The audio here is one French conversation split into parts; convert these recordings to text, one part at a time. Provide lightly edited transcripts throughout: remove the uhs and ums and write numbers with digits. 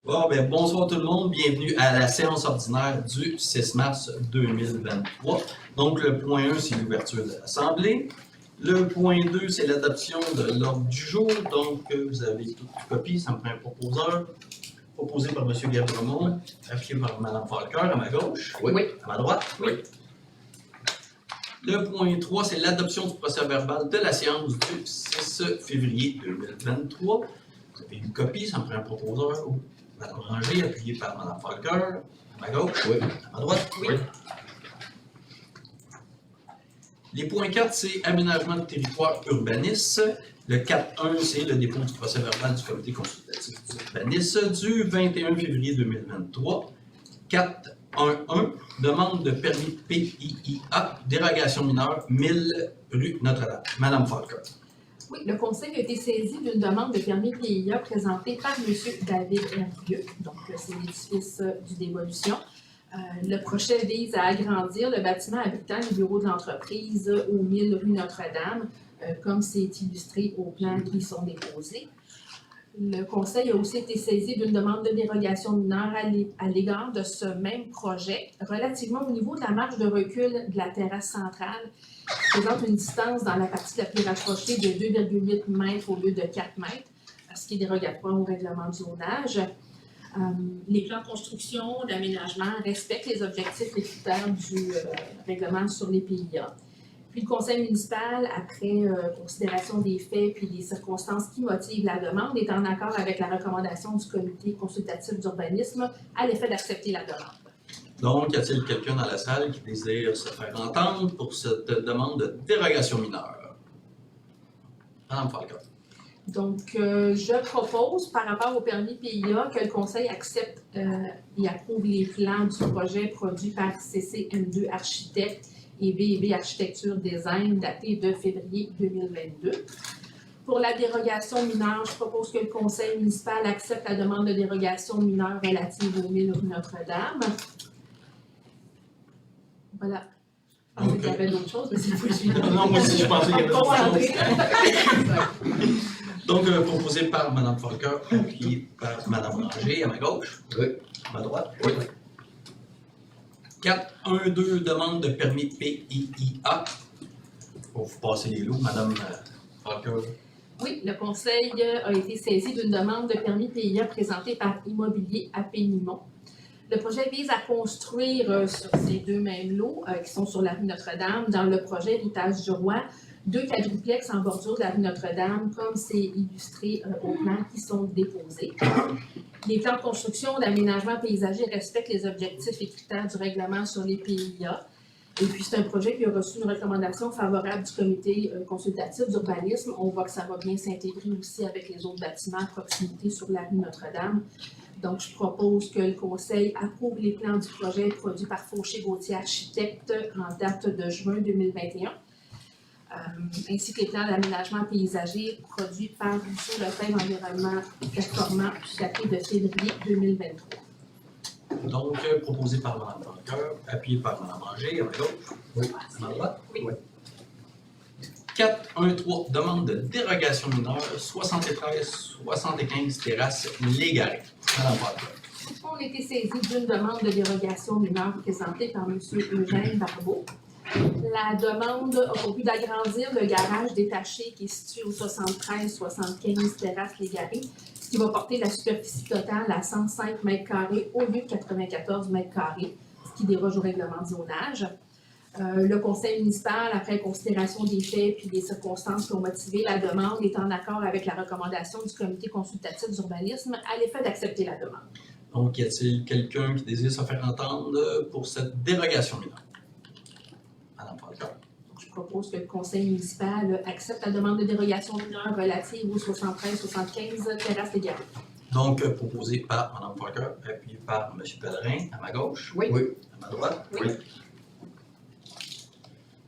Bon, ben, bonsoir tout le monde, bienvenue à la séance ordinaire du 6 mars 2023. Donc, le point 1, c'est l'ouverture de l'Assemblée. Le point 2, c'est l'adoption de l'ordre du jour. Donc, vous avez toute copie, ça me prend un proposeur. Proposé par M. Gabremont, appuyé par Mme Falker à ma gauche. Oui. À ma droite. Oui. Le point 3, c'est l'adoption du procès-verbal de la séance du 6 février 2023. Vous avez une copie, ça me prend un proposeur. Mme Ranger, appuyée par Mme Falker, à ma gauche. Oui. À ma droite. Oui. Les points 4, c'est aménagement de territoire urbaniste. Le 4.1, c'est le dépôt du procès-verbal du comité consultatif urbaniste du 21 février 2023. 4.1.1, demande de permis PIIA, dérogation mineure, 1000 rue Notre-Dame. Madame Falker. Oui, le Conseil a été saisi d'une demande de permis PIA présentée par M. David Hervieux. Donc, c'est l'édifice du Dévolution. Le projet vise à agrandir le bâtiment habitant du bureau de l'entreprise au 1000 rue Notre-Dame, comme c'est illustré aux plans qui sont déposés. Le Conseil a aussi été saisi d'une demande de dérogation mineure à l'égard de ce même projet, relativement au niveau de la marge de recul de la terrasse centrale, qui présente une distance dans la partie la plus rapprochée de 2,8 mètres au lieu de 4 mètres, ce qui est dérogatoire au règlement de zonage. Les plans de construction, d'aménagement respectent les objectifs et critères du règlement sur les PIA. Puis le conseil municipal, après considération des faits puis des circonstances qui motivent la demande, est en accord avec la recommandation du comité consultatif d'urbanisme à l'effet d'accepter la demande. Donc, y a-t-il quelqu'un dans la salle qui désire se faire entendre pour cette demande de dérogation mineure? Madame Falker. Donc, je propose, par rapport au permis PIA, que le conseil accepte et approuve les plans du projet produit par CCM2 Architectes et B&B Architecture Design daté de février 2022. Pour la dérogation mineure, je propose que le conseil municipal accepte la demande de dérogation mineure relative au 1000 rue Notre-Dame. Voilà. Je pensais qu'il y avait d'autres choses, mais c'est pas suivant. Non, moi aussi, je pensais qu'il y avait d'autres choses. Donc, proposé par Mme Falker, appuyé par Mme Ranger, à ma gauche. Oui. À ma droite. Oui. 4.1.2, demande de permis PIIA. Pour vous passer les lots, Mme Falker. Oui, le conseil a été saisi d'une demande de permis PIA présentée par Immobilier à Pénimont. Le projet vise à construire sur ces deux mêmes lots qui sont sur la rue Notre-Dame, dans le projet Héritage du Roi, 2 quadruplex en bordure de la rue Notre-Dame, comme c'est illustré aux plans qui sont déposés. Les plans de construction d'aménagement paysager respectent les objectifs et critères du règlement sur les PIA. Et puis, c'est un projet qui a reçu une recommandation favorable du comité consultatif d'urbanisme. On voit que ça va bien s'intégrer aussi avec les autres bâtiments à proximité sur la rue Notre-Dame. Donc, je propose que le conseil approuve les plans du projet produits par Fauché-Gauthier Architecte en date de juin 2021. Ainsi que les plans d'aménagement paysager produits par Rousseau Lefebvre Environnement Performant daté de février 2023. Donc, proposé par Mme Falker, appuyé par Mme Ranger, à ma gauche. Oui. À ma droite. Oui. 4.1.3, demande de dérogation mineure, 73-75 terrasse Légaré. Mme Falker. On a été saisi d'une demande de dérogation mineure présentée par M. Eugène Barbeau. La demande a pour but d'agrandir le garage détaché qui est situé au 73-75 terrasse Légaré, ce qui va porter la superficie totale à 105 m² au lieu de 94 m², ce qui déroge au règlement de zonage. Le conseil municipal, après considération des faits et des circonstances qui ont motivé la demande, est en accord avec la recommandation du comité consultatif d'urbanisme à l'effet d'accepter la demande. Donc, y a-t-il quelqu'un qui désire se faire entendre pour cette dérogation mineure? Madame Falker. Je propose que le conseil municipal accepte la demande de dérogation mineure relative au 73-75 terrasse Légaré. Donc, proposé par Mme Falker, appuyé par M. Pellerin, à ma gauche. Oui. À ma droite. Oui.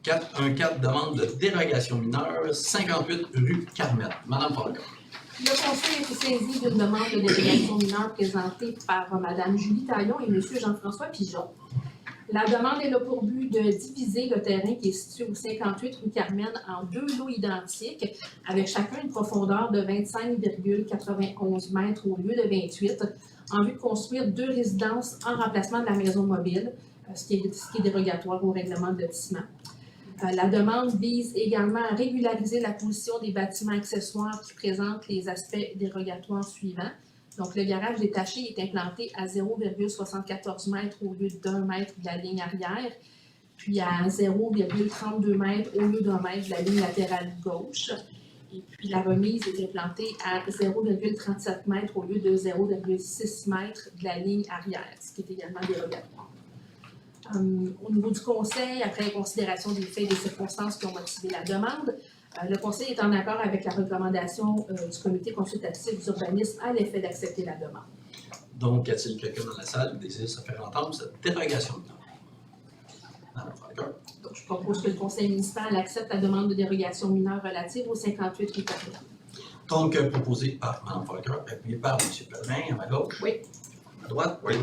4.1.4, demande de dérogation mineure, 58 rue Carmel. Mme Falker. Le conseil a été saisi d'une demande de dérogation mineure présentée par Mme Julie Taillon et M. Jean-François Pigeon. La demande est là pour but de diviser le terrain qui est situé au 58 rue Carmen en 2 lots identiques, avec chacun une profondeur de 25,91 mètres au lieu de 28, en vue de construire 2 résidences en remplacement de la maison mobile, ce qui est dérogatoire au règlement de lotissement. La demande vise également à régulariser la position des bâtiments accessoires qui présentent les aspects dérogatoires suivants. Donc, le garage détaché est implanté à 0,74 mètres au lieu d'1 mètre de la ligne arrière, puis à 0,32 mètres au lieu d'1 mètre de la ligne latérale gauche. Et puis, la remise est implantée à 0,37 mètres au lieu de 0,6 mètres de la ligne arrière, ce qui est également dérogatoire. Au niveau du conseil, après considération des faits et des circonstances qui ont motivé la demande, le conseil est en accord avec la recommandation du comité consultatif d'urbanisme à l'effet d'accepter la demande. Donc, y a-t-il quelqu'un dans la salle qui désire se faire entendre cette dérogation de norme? Donc, je propose que le conseil municipal accepte la demande de dérogation mineure relative au 58 rue Carrière. Donc, proposé par Mme Falker, appuyé par M. Pellerin, à ma gauche. Oui. À droite? Oui.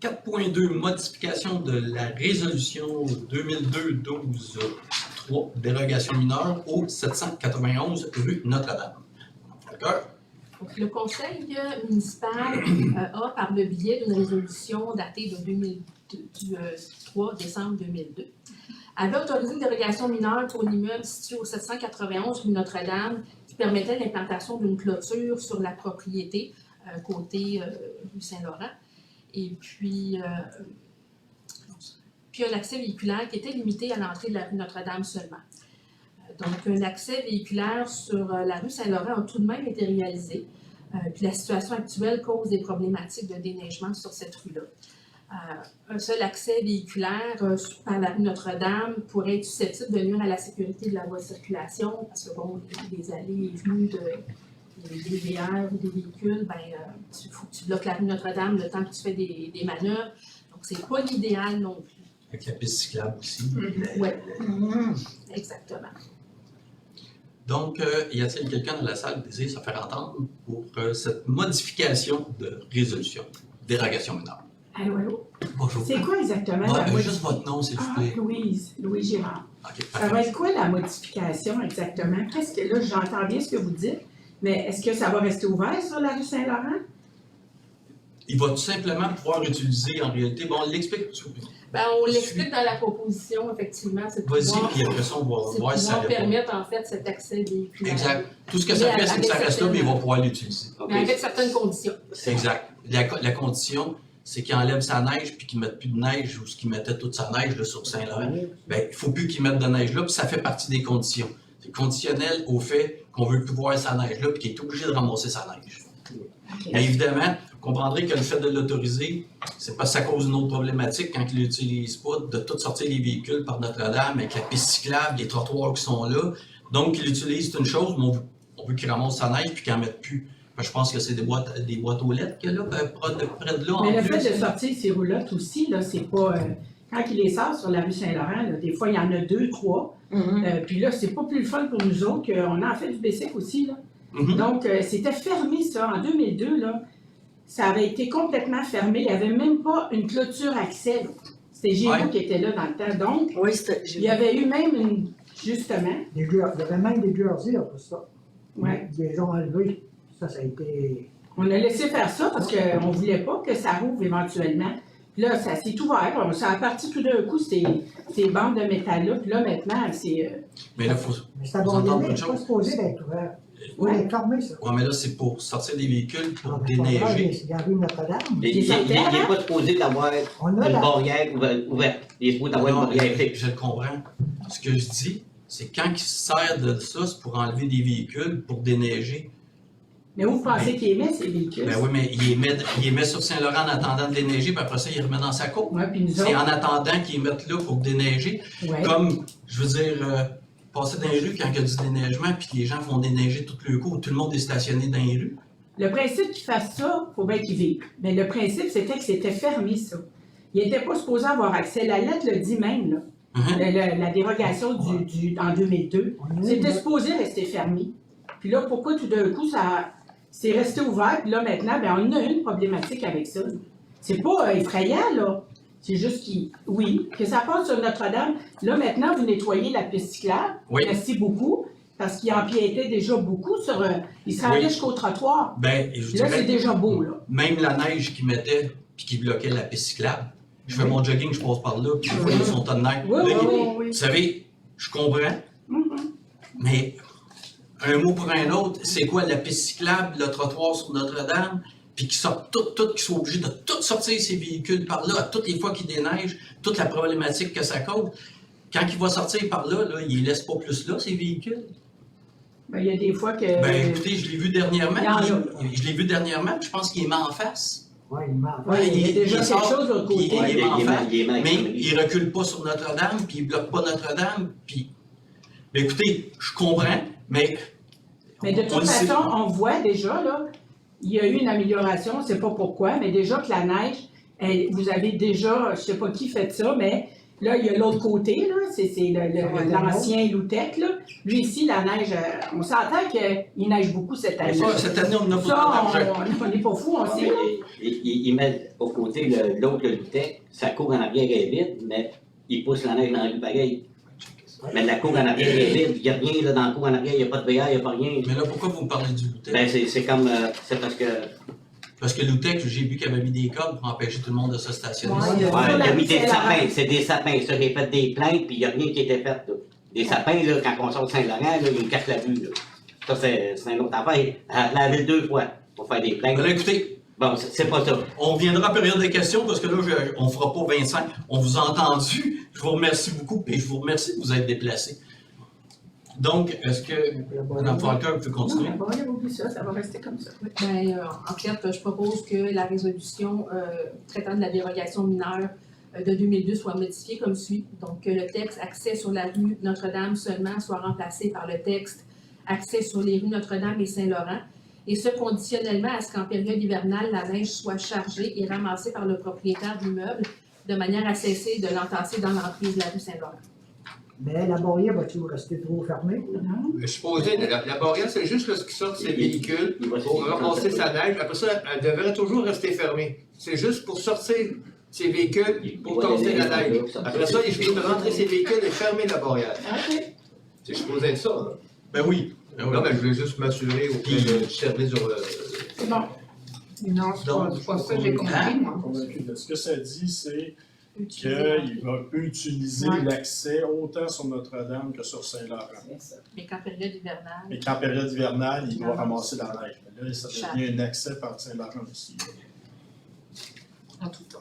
4.2, modification de la résolution 2002-12-3, dérogation mineure au 791 rue Notre-Dame. Donc, le conseil municipal a, par le biais d'une résolution datée de du 3 décembre 2002, avait autorisé une dérogation mineure pour l'immeuble situé au 791 rue Notre-Dame qui permettait l'implantation d'une clôture sur la propriété côté rue Saint-Laurent. Et puis un accès véhiculaire qui était limité à l'entrée de la rue Notre-Dame seulement. Donc, un accès véhiculaire sur la rue Saint-Laurent a tout de même été réalisé. Puis la situation actuelle cause des problématiques de déneigement sur cette rue-là. Un seul accès véhiculaire par la rue Notre-Dame pourrait être susceptible de nuire à la sécurité de la voie de circulation parce que, bon, les allées et venues des VR ou des véhicules, il faut que tu bloques la rue Notre-Dame le temps que tu fais des manœuvres. Donc, c'est pas l'idéal non plus. Avec la piste cyclable aussi. Oui, exactement. Donc, y a-t-il quelqu'un dans la salle qui désire se faire entendre pour cette modification de résolution, dérogation mineure? Allô, allô? Bonjour. C'est quoi exactement la Juste modification? votre nom, s'il vous plaît. Louise Girard. OK, Ça va être quoi la modification exactement? Presque là, j'entends bien ce que vous dites, mais est-ce que ça va rester ouvert sur la rue Saint-Laurent? Il va tout simplement pouvoir utiliser, en réalité, bon, on l'explique. On l'explique dans la proposition, effectivement. Vas-y, puis après ça, on va voir si ça répond. permettre, en fait, cet accès véhiculaire. Exact. Tout ce que ça fait, c'est que ça reste là, mais il va pouvoir l'utiliser. Mais avec certaines conditions. Exact. La condition, c'est qu'il enlève sa neige, puis qu'il ne mette plus de neige, ou ce qu'il mettait toute sa neige là, sur Saint-Laurent. Bien, il ne faut plus qu'il mette de neige là, puis ça fait partie des conditions. C'est conditionnel au fait qu'on veut plus voir sa neige là, puis qu'il est obligé de ramasser sa neige. Okay. Bien évidemment, vous comprendrez que le fait de l'autoriser, c'est parce que ça cause une autre problématique quand il n'utilise pas de tout sortir les véhicules par Notre-Dame avec la piste cyclable, les trottoirs qui sont là. Donc, il utilise une chose, mais on veut qu'il ramasse sa neige puis qu'il n'en mette plus. Je pense que c'est des boîtes aux lettres qu'il y a là, près de là. Mais en le plus. fait de sortir ces roulottes aussi, là, c'est pas. Quand il les sort sur la rue Saint-Laurent, là, des fois, il y en a 2, 3. Puis là, c'est pas plus le fun pour nous autres qu'on a fait du BCEC aussi, là. Donc, c'était fermé, ça. En 2002, là, ça avait été complètement fermé. Il n'y avait même pas une clôture accès. C'était Gémeaux qui était là dans le temps. Donc, oui, il y avait eu même une. Justement. Il y avait même des gursiers pour ça. Ouais. Ils les ont enlevés. Ça a été. On a laissé faire ça parce qu'on ne voulait pas que ça rouvre éventuellement. Puis là, ça s'est ouvert. Ça a parti tout d'un coup, ces bandes de métal-là. Puis là, maintenant, c'est. Mais là, il faut. Mais c'est Vous entendez abandonné, une c'est pas chose? supposé d'être ouvert. Ouais. Il est fermé, ça. Ouais, mais là, c'est pour sortir des véhicules, pour On déneiger. Il y a rue Notre-Dame. Il n'est pas supposé d'avoir On une a la. barrière ouverte. Il est supposé d'avoir une Non, barrière fixe. je le comprends. Ce que je dis, c'est quand il se sert de ça, c'est pour enlever des véhicules, pour déneiger. Mais où vous pensez qu'il émet ces véhicules? Ben oui, mais il les met sur Saint-Laurent en attendant de déneiger, puis après ça, il les remet dans sa cour. Oui, puis nous C'est en autres. attendant qu'ils les mettent là pour déneiger. Ouais. Comme, je veux dire, passer dans les rues quand il y a du déneigement, puis que les gens font déneiger tout le cours, tout le monde est stationné dans les rues. Le principe qu'ils fassent ça, il faut bien qu'ils vivent. Mais le principe, c'était que c'était fermé, ça. Il n'était pas supposé avoir accès. La lettre le dit même, là. La dérogation en 2002. C'était supposé rester fermé. Puis là, pourquoi tout d'un coup, ça c'est resté ouvert? Puis là, maintenant, on a une problématique avec ça. C'est pas effrayant, là. C'est juste que ça passe sur Notre-Dame. Là, maintenant, vous nettoyez la piste cyclable. Oui. Merci beaucoup. Parce qu'il empiétait déjà beaucoup sur... il se rendait Oui. jusqu'au trottoir. Ben, et je Là, c'est dirais, déjà beau, là. même la neige qu'ils mettaient puis qui bloquait la piste cyclable. Je fais mon jogging, je passe par là, puis Oui. ils sont tas de neige. Oui, Là, oui, il- oui. Vous savez, je comprends, Mhm. mais un mot pour un autre, c'est quoi la piste cyclable, le trottoir sur Notre-Dame, puis qu'ils sortent qu'ils soient obligés de tout sortir ces véhicules par là, à toutes les fois qu'il déneige, toute la problématique que ça cause. Quand il va sortir par là, il ne laisse pas plus là, ces véhicules. Ben, il y a des fois que... Ben écoutez, je l'ai vu dernièrement, il y en a. je l'ai vu dernièrement, puis je pense qu'il est mis en face. Ouais, il ment. Ouais, il y a déjà quelque sort, chose de l'autre puis côté. il est en face, il est mal mais examiné. il recule pas sur Notre-Dame, puis il bloque pas Notre-Dame, puis... Ben, écoutez, je comprends, mais... Mais de on toute le sait. façon, on voit déjà, là, il y a eu une amélioration, on ne sait pas pourquoi, mais déjà que la neige, vous avez déjà, je ne sais pas qui fait ça, mais là, il y a l'autre côté, là, c'est l'ancien Loutec, là. Lui, ici, la neige, on s'entend qu'il neige beaucoup cette année. Ça, cette année, on n'a pas Ça, d'argent. on n'est pas fou, on sait, là. Il met au côté l'autre, le Lutec, sa cour en arrière est vide, mais il pousse la neige dans la rue pareil. Mais la cour en arrière est vide, il n'y a rien là, dans la cour en arrière, il n'y a pas de VR, il n'y a pas rien. Mais là, pourquoi vous me parlez du Loutec? Ben, c'est comme, c'est parce que, Parce que Loutec, j'ai vu qu'il avait mis des cordes pour empêcher tout le monde de se stationner. Ouais, il y a- ouais, il a mis des c'est la sapins, reine. c'est des sapins, ça, j'ai fait des plaintes, puis il n'y a rien qui était fait, là. Des sapins, là, quand on sort de Saint-Laurent, là, ils me cassent la vue, là. Ça, c'est une autre affaire. La ville 2 fois, pour faire des plaintes. Mais là, écoutez, Bon, c'est pas ça. on reviendra à la période de questions parce que là, on ne fera pas 25. On vous a entendu. Je vous remercie beaucoup et je vous remercie de vous être déplacé. Donc, est-ce que Mme Falker peut continuer? Bon, il oublie ça, ça va rester comme ça. Ben, en fait, je propose que la résolution traitant de la dérogation mineure de 2002 soit modifiée comme suit. Donc, que le texte accès sur la rue Notre-Dame seulement soit remplacé par le texte accès sur les rues Notre-Dame et Saint-Laurent, et ce conditionnellement à ce qu'en période hivernale, la neige soit chargée et ramassée par le propriétaire de l'immeuble de manière à cesser de l'entasser dans l'emprise de la rue Saint-Laurent. Mais la barrière va-tu rester trop fermée? Je supposais, la barrière, c'est juste lorsqu'il sort ses véhicules Il va se- pour ramasser sa neige. Après ça, elle devrait toujours rester fermée. C'est juste pour sortir ses véhicules pour tasser la neige. Après ça, il peut rentrer ses véhicules et fermer la barrière. OK. C'est supposé être ça. Là. Ben oui. Ben oui. Non, mais je voulais juste m'assurer auprès du service C'est bon. Non, c'est pas ça que j'ai compris, moi. Convaincu de ce que ça dit, c'est Utiliser- qu'il peut utiliser Ouais. l'accès autant sur Notre-Dame que sur Saint-Laurent. C'est ça. Mais qu'en période hivernale, Mais qu'en période hivernale, il doit ramasser la neige. Mais là, ça Chaque. devient un accès par Saint-Laurent aussi. En tout temps.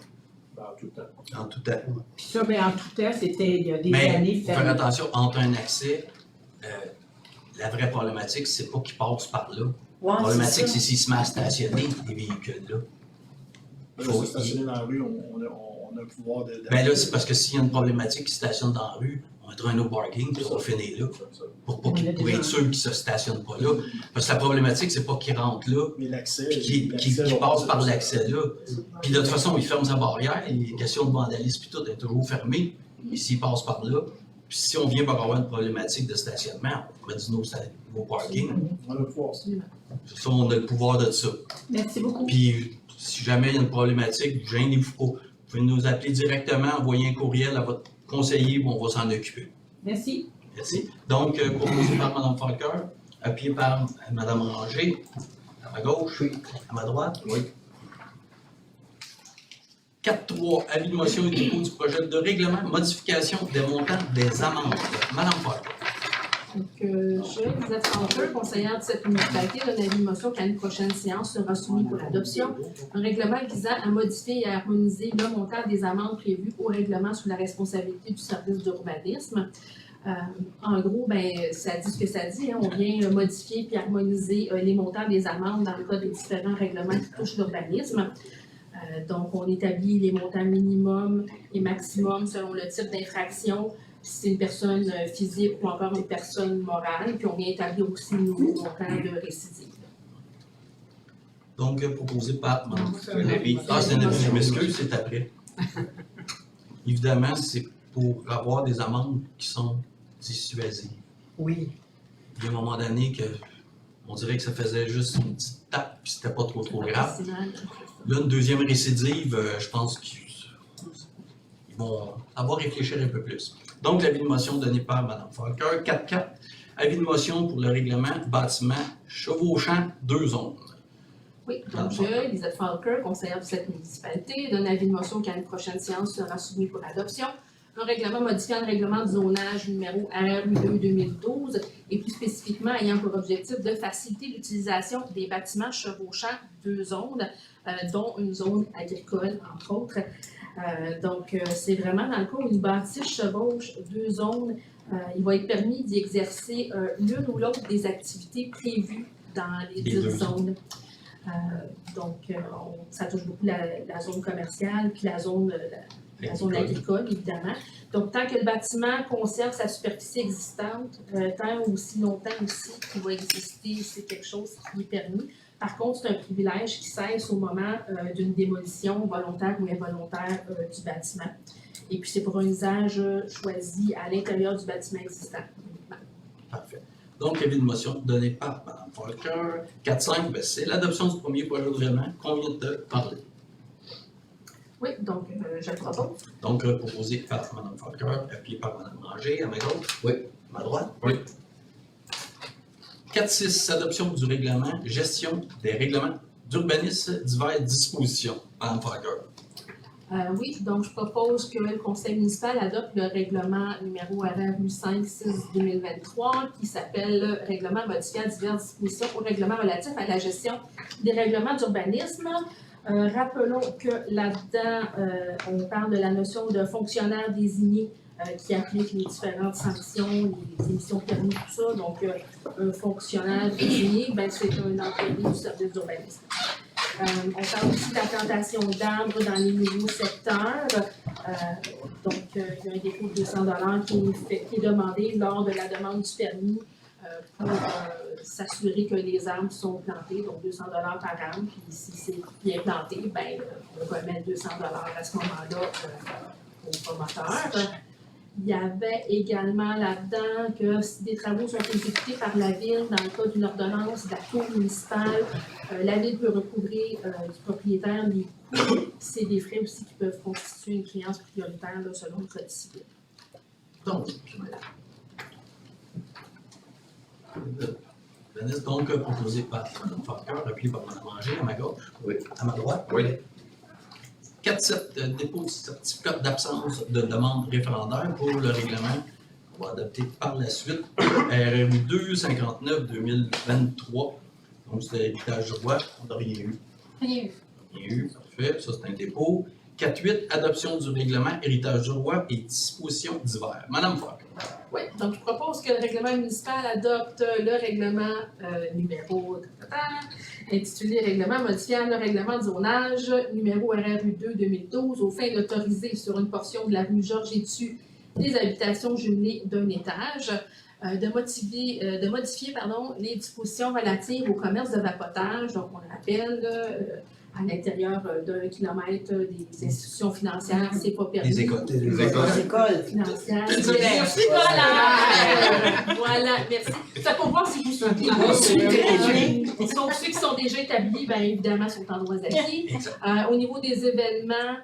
Ben, en tout temps. En tout temps. Puis ça, ben, en tout temps, c'était il y a des Mais années il faut faire fermé. attention, entre un accès, la vraie problématique, c'est pas qu'il passe par là. La problématique, c'est s'il se met à stationner, les véhicules-là. Là, Faut- se stationner dans la rue, on a le pouvoir de. Ben là, c'est parce que s'il y a une problématique qui stationne dans la rue, on mettra un no parking, puis on va finir là. Pour être sûr qu'ils ne se stationnent pas là. Parce que la problématique, c'est pas qu'ils rentrent là, Mais l'accès. puis qu'ils passent par l'accès là. Puis de toute façon, ils ferment sa barrière, les questions de vandalisme puis tout est toujours fermées. Et s'ils passent par là, puis si on vient pour avoir une problématique de stationnement, on met du no parking. On a le pouvoir. absolument. Ça, on a le pouvoir de ça. Merci beaucoup. Puis si jamais il y a une problématique, gênez-vous pas. Vous pouvez nous appeler directement, envoyer un courriel à votre conseiller, où on va s'en occuper. Merci. Merci. Donc, proposé par Mme Falker, appuyé par Mme Ranger, à ma gauche, à ma droite. Oui. 4.3, avis de motion et dépôt du projet de règlement, modification des montants des amendes. Mme Falker. Donc, je, Lisette Falker, conseillère de cette municipalité, donne avis de motion qu'à une prochaine séance sera soumis pour adoption un règlement visant à modifier et à harmoniser le montant des amendes prévues au règlement sous la responsabilité du service d'urbanisme. En gros, ben, ça dit ce que ça dit, hein. On vient modifier puis harmoniser les montants des amendes dans le cas des différents règlements qui touchent l'urbanisme. Donc, on établit les montants minimum et maximum selon le type d'infraction, si c'est une personne physique ou encore une personne morale, puis on vient établir aussi le nouveau montant de récidive. Donc, proposé par Mme C'est un avis. Ah, c'est un avis, je m'excuse, c'est après. Évidemment, c'est pour avoir des amendes qui sont dissuasives. Oui. Il y a un moment donné que on dirait que ça faisait juste une petite tape, puis c'était pas trop grave. Là, une deuxième récidive, je pense qu'ils vont avoir réfléchir un peu plus. Donc, l'avis de motion donné par Mme Falker, 4.4, Avis de motion pour le règlement bâtiment chevauchant 2 zones. Oui, donc je, Lisette Falker, conseillère de cette municipalité, donne avis de motion qu'à une prochaine séance sera soumis pour adoption. Un règlement modifiant le règlement de zonage numéro RU2 2012 et plus spécifiquement ayant pour objectif de faciliter l'utilisation des bâtiments chevauchant 2 zones, dont une zone agricole, entre autres. C'est vraiment dans le cas où une bâtisse chevauche 2 zones, il va être permis d'y exercer l'une ou l'autre des activités prévues dans les Les 10 deux zones. Ça touche beaucoup la zone commerciale puis la zone agricole, évidemment. Donc, tant que le bâtiment conserve sa superficie existante, tant ou aussi longtemps aussi qu'il va exister, c'est quelque chose qui est permis. Par contre, c'est un privilège qui cesse au moment d'une démolition volontaire ou involontaire du bâtiment. Et puis, c'est pour un usage choisi à l'intérieur du bâtiment existant. Parfait. Donc, avis de motion donné par Mme Falker. 4.5, ben, c'est l'adoption du premier projet de règlement qu'on vient de parler. Oui, donc je le propose. Donc, proposé par Mme Falker, appuyé par Mme Ranger, à ma gauche. Oui. À ma droite. Oui. 4.6, adoption du règlement, gestion des règlements d'urbanisme divers dispositions. Mme Falker. Oui, donc je propose que le conseil municipal adopte le règlement numéro RU 5-6-2023 qui s'appelle Règlement modifiant diverses dispositions au règlement relatif à la gestion des règlements d'urbanisme. Rappelons que là-dedans, on parle de la notion de fonctionnaire désigné qui applique les différentes sanctions, les émissions de permis, tout ça. Donc, un fonctionnaire désigné, ben, c'est un employé du service d'urbanisme. On parle aussi de la plantation d'arbres dans les nouveaux secteurs. Il y a un dépôt de 200 $ qui est demandé lors de la demande du permis pour s'assurer que les arbres sont plantés, donc 200 $ par arbre. Puis si c'est bien planté, ben, on va mettre 200 $ à ce moment-là au promoteur. Il y avait également là-dedans que si des travaux sont exécutés par la Ville dans le cas d'une ordonnance de la Cour municipale, la Ville peut recouvrer du propriétaire les coûts. C'est des frais aussi qui peuvent constituer une créance prioritaire là, selon le Code civil. Donc, Voilà. Donc, proposé par Mme Falker, appuyé par Mme Ranger, à ma gauche. Oui. À ma droite. Oui. 4.7, dépôt de certificat d'absence de demande référendaire pour le règlement qu'on va adopter par la suite, RU 259-2023. Donc, c'était l'héritage du roi, on n'a rien eu. Rien eu. Rien eu, parfait, ça c'est un dépôt. 4.8, adoption du règlement héritage du roi et dispositions divers. Madame Falker. Oui, donc je propose que le règlement municipal adopte le règlement numéro intitulé Règlement modifiant le règlement de zonage numéro RRU2 2012 aux fins d'autoriser sur une portion de la rue Georges Étu des habitations jumelées d'un étage, de modifier les dispositions relatives au commerce de vapotage. Donc, on rappelle à l'intérieur d'1 kilomètre des institutions financières, c'est pas permis. Les écoles. Les écoles. Financières. Merci. Voilà, merci. C'est pour voir si vous suivez. Sauf ceux qui sont déjà établis, bien évidemment, sont en droit d'acquis. Exact. Au niveau des événements,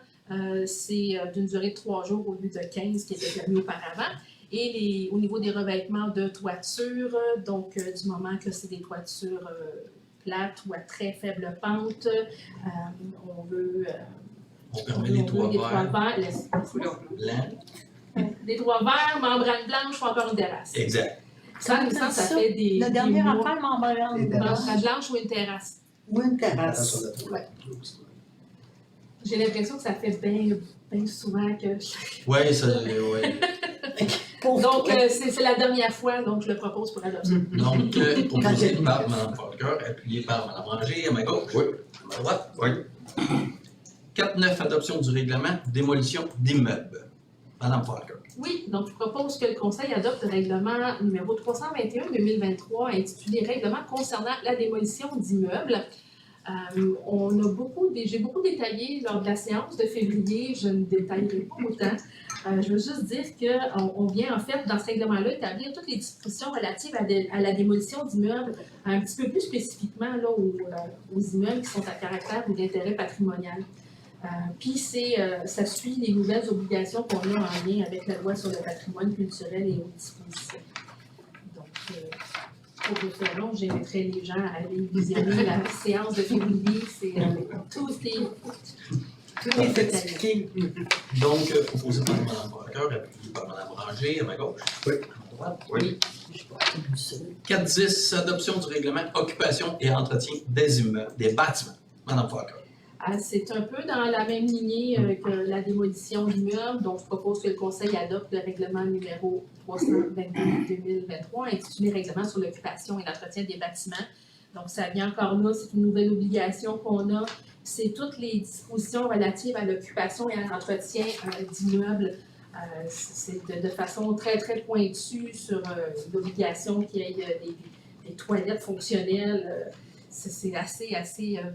c'est d'une durée de 3 jours au lieu de 15 qui était permis auparavant. Et au niveau des revêtements de toiture, donc du moment que c'est des toitures plates ou à très faible pente, on veut On permet les toits verts, blancs, des toits verts, membrane blanche ou encore une terrasse. exact. Ça fait des. La dernière des mois. affaire, membrane. Membrane blanche ou une terrasse. Ou une terrasse. Ouais. J'ai l'impression que ça fait bien souvent que. Oui, ça, oui. Donc, c'est la dernière fois, donc je le propose pour l'adoption. Donc, proposé par Mme Falker, appuyé par Mme Ranger, à ma gauche. Oui. À ma droite. Oui. 4.9, adoption du règlement démolition d'immeubles. Mme Falker. Oui, donc je propose que le Conseil adopte le règlement numéro 321-2023 intitulé Règlement concernant la démolition d'immeubles. J'ai beaucoup détaillé lors de la séance de février, je ne détaillerai pas autant. Je veux juste dire qu'on vient en fait dans ce règlement-là établir toutes les dispositions relatives à la démolition d'immeubles, un petit peu plus spécifiquement là, aux immeubles qui sont à caractère ou d'intérêt patrimonial. Puis ça suit les nouvelles obligations qu'on a en lien avec la loi sur le patrimoine culturel et aux dispositions. Donc, Pour faire long, j'inviterai les gens à aller visionner la séance de février. C'est tous les expliqué. Donc, proposé par Mme Walker, appuyé par Mme Ranger, à ma gauche. Oui. À ma droite. Oui. 4.10, adoption du règlement occupation et entretien des immeubles, des bâtiments. Mme Walker. C'est un peu dans la même lignée que la démolition d'immeubles, donc je propose que le Conseil adopte le règlement numéro 322-2023, intitulé Règlement sur l'occupation et l'entretien des bâtiments. Donc, ça vient encore là, c'est une nouvelle obligation qu'on a. C'est toutes les dispositions relatives à l'occupation et à l'entretien d'immeubles. C'est de façon très, très pointue sur l'obligation qu'il y ait des toilettes fonctionnelles. C'est assez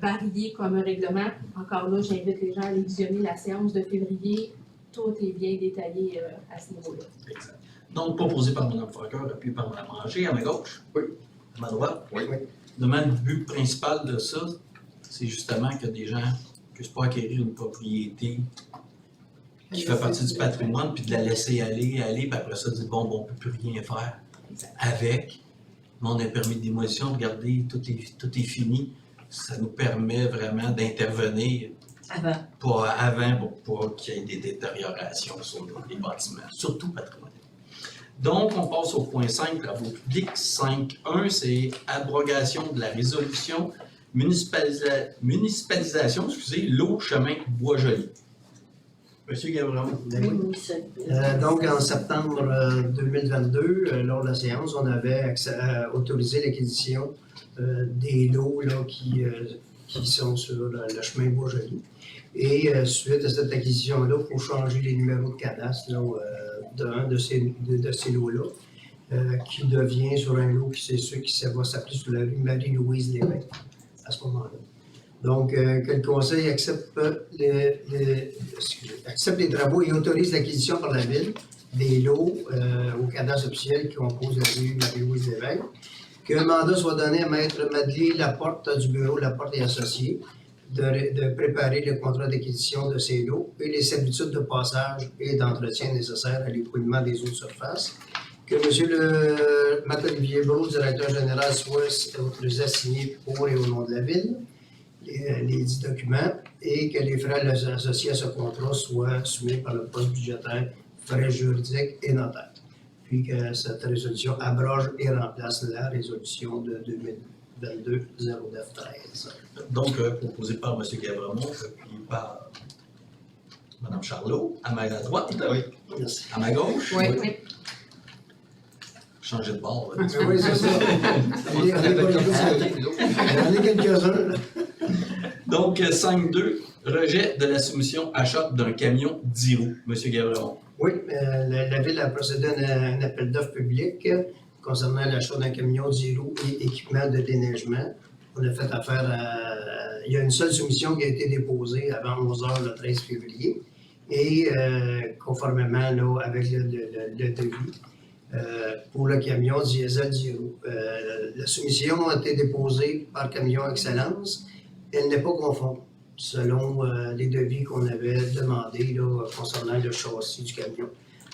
varié comme règlement. Encore là, j'invite les gens à aller visionner la séance de février. Tout est bien détaillé à ce niveau-là. Exact. Donc, proposé par Mme Walker, appuyé par Mme Ranger, à ma gauche. Oui. À ma droite. Oui. Le même but principal de ça, c'est justement que des gens ne puissent pas acquérir une propriété qui fait partie du patrimoine, puis de la laisser aller, puis après ça, dire bon, on ne peut plus rien faire avec. Mais on a un permis de démolition, regardez, tout est fini. Ça nous permet vraiment d'intervenir avant pour qu'il y ait des détériorations sur les bâtiments, surtout patrimoniaux. Donc, on passe au point 5, travaux publics. 5.1, c'est abrogation de la résolution municipalisation, l'eau, chemin, Bois-Joli. Monsieur Gavron. Donc, en septembre 2022, lors de la séance, on avait autorisé l'acquisition des lots là, qui sont sur le chemin Bois-Joli. Et suite à cette acquisition-là, il faut changer les numéros de cadastre d'un de ces lots-là, qui devient sur un lot qui va s'appeler sur la rue Marie-Louise Lévesque à ce moment-là. Donc, que le Conseil accepte les travaux et autorise l'acquisition par la Ville des lots au cadastre officiel qui composent la rue Marie-Louise Lévesque. Que le mandat soit donné à Maître Madeleine Laporte du bureau Laporte et Associés de préparer le contrat d'acquisition de ces lots et les servitudes de passage et d'entretien nécessaires à l'écoulement des eaux de surface. Que M. Marc-Olivier Brault, directeur général, soit autorisé à signer pour et au nom de la Ville les 10 documents et que les frais associés à ce contrat soient soumis par le poste budgétaire, frais juridiques et notaires. Puis que cette résolution abroge et remplace la résolution de 2022-09-13. Donc, proposé par M. Gavremont, puis par Mme Charlot, à ma droite, Oui, merci. à ma gauche. Oui. Changer de bord. Oui, c'est ça. On est quelques-uns, là. Donc, 5.2, rejet de la soumission achat d'un camion 10 roues. M. Gavremont. Oui, la Ville a procédé à un appel d'offres public concernant l'achat d'un camion 10 roues et équipement de déneigement. On a fait affaire à... Il y a une seule soumission qui a été déposée avant 11h le 13 février et conformément là, avec le devis pour le camion diesel 10 roues. La soumission a été déposée par Camion Excellence. Elle n'est pas conforme selon les devis qu'on avait demandés là, concernant le châssis du camion.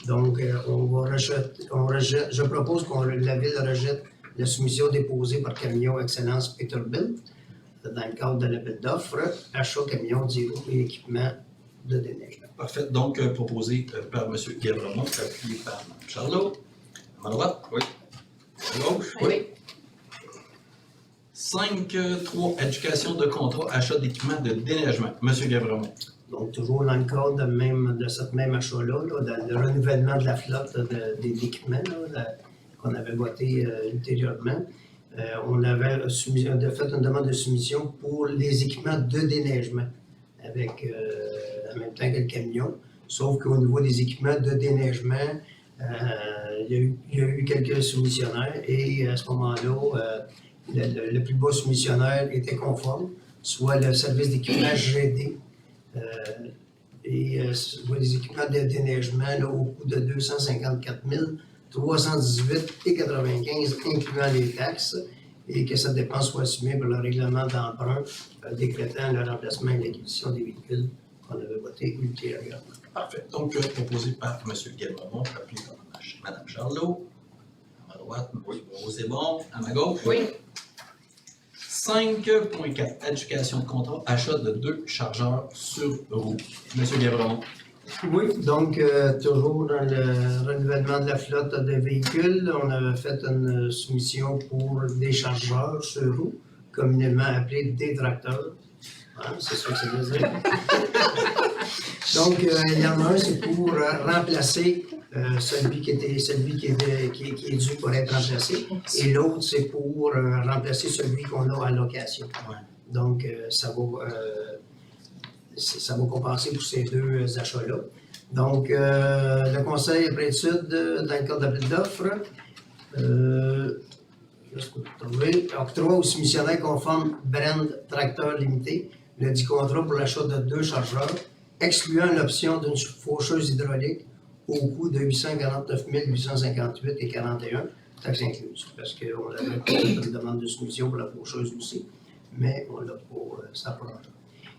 Donc, je propose que la Ville rejette la soumission déposée par Camion Excellence Peterbilt dans le cadre de l'appel d'offres, achat camion, 10 roues et équipement de déneigement. Parfait. Donc, proposé par M. Gavremont, appuyé par Mme Charlot. À ma droite? Oui. À gauche? Oui. 5.3, éducation de contrat, achat d'équipements de déneigement. M. Gavremont. Donc, toujours dans le cadre de cette même achat-là, dans le renouvellement de la flotte d'équipements qu'on avait voté ultérieurement, on avait fait une demande de soumission pour les équipements de déneigement, avec en même temps que le camion. Sauf qu'au niveau des équipements de déneigement, il y a eu quelques soumissionnaires et à ce moment-là, le plus bas soumissionnaire était conforme, soit le service d'équipement GD. Les équipements de déneigement là, au coût de 254 318,95 incluant les taxes, et que cette dépense soit assumée par le règlement d'emprunt décrétant le remplacement et l'acquisition des véhicules qu'on avait voté ultérieurement. Parfait. Donc, proposé par M. Gavremont, appuyé par Mme Charlot. À ma droite, M. Moreau, c'est bon. À ma gauche? Oui. 5.4, éducation de contrat, achat de 2 chargeurs sur roue. Monsieur Gavremont. Oui, donc toujours dans le renouvellement de la flotte de véhicules, on a fait une soumission pour des chargeurs sur roue, communément appelés des tracteurs. Hein, c'est ça que ça veut dire. Donc, il y en a un, c'est pour remplacer celui qui est dû pour être remplacé, et l'autre, c'est pour remplacer celui qu'on a à location. Ouais. Donc, ça va compenser pour ces deux achats-là. Donc, le conseil après étude, dans le cadre d'appel d'offres, octroi au soumissionnaire conforme Brand Tracteur Limité, le dit contrat pour l'achat de 2 chargeurs, excluant l'option d'une faucheuse hydraulique au coût de 849 858 et 41, taxes incluses, parce qu'on avait fait une demande de soumission pour la faucheuse aussi, mais on l'a pas, ça n'a pas d'argent.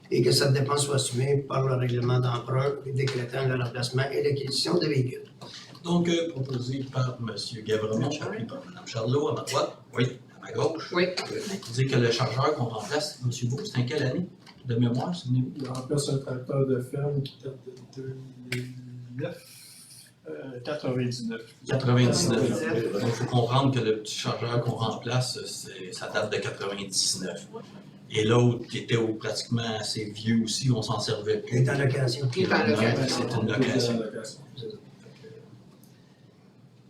Et que cette dépense soit assumée par le règlement d'emprunt décrétant le remplacement et l'acquisition de véhicules. Donc, proposé par M. Gavremont, appuyé par Mme Charlot, à ma droite. Oui. À ma gauche. Oui. Vous dites que le chargeur qu'on remplace, M. Beau, c'est en quelle année de mémoire, souvenez-vous? Il remplace un tracteur de ferme qui date de 2009. 99. 99. Donc, il faut comprendre que le petit chargeur qu'on remplace, ça date de 99. Et l'autre, qui était pratiquement assez vieux aussi, on s'en servait Il est plus. en location. Il est en location. C'est une location.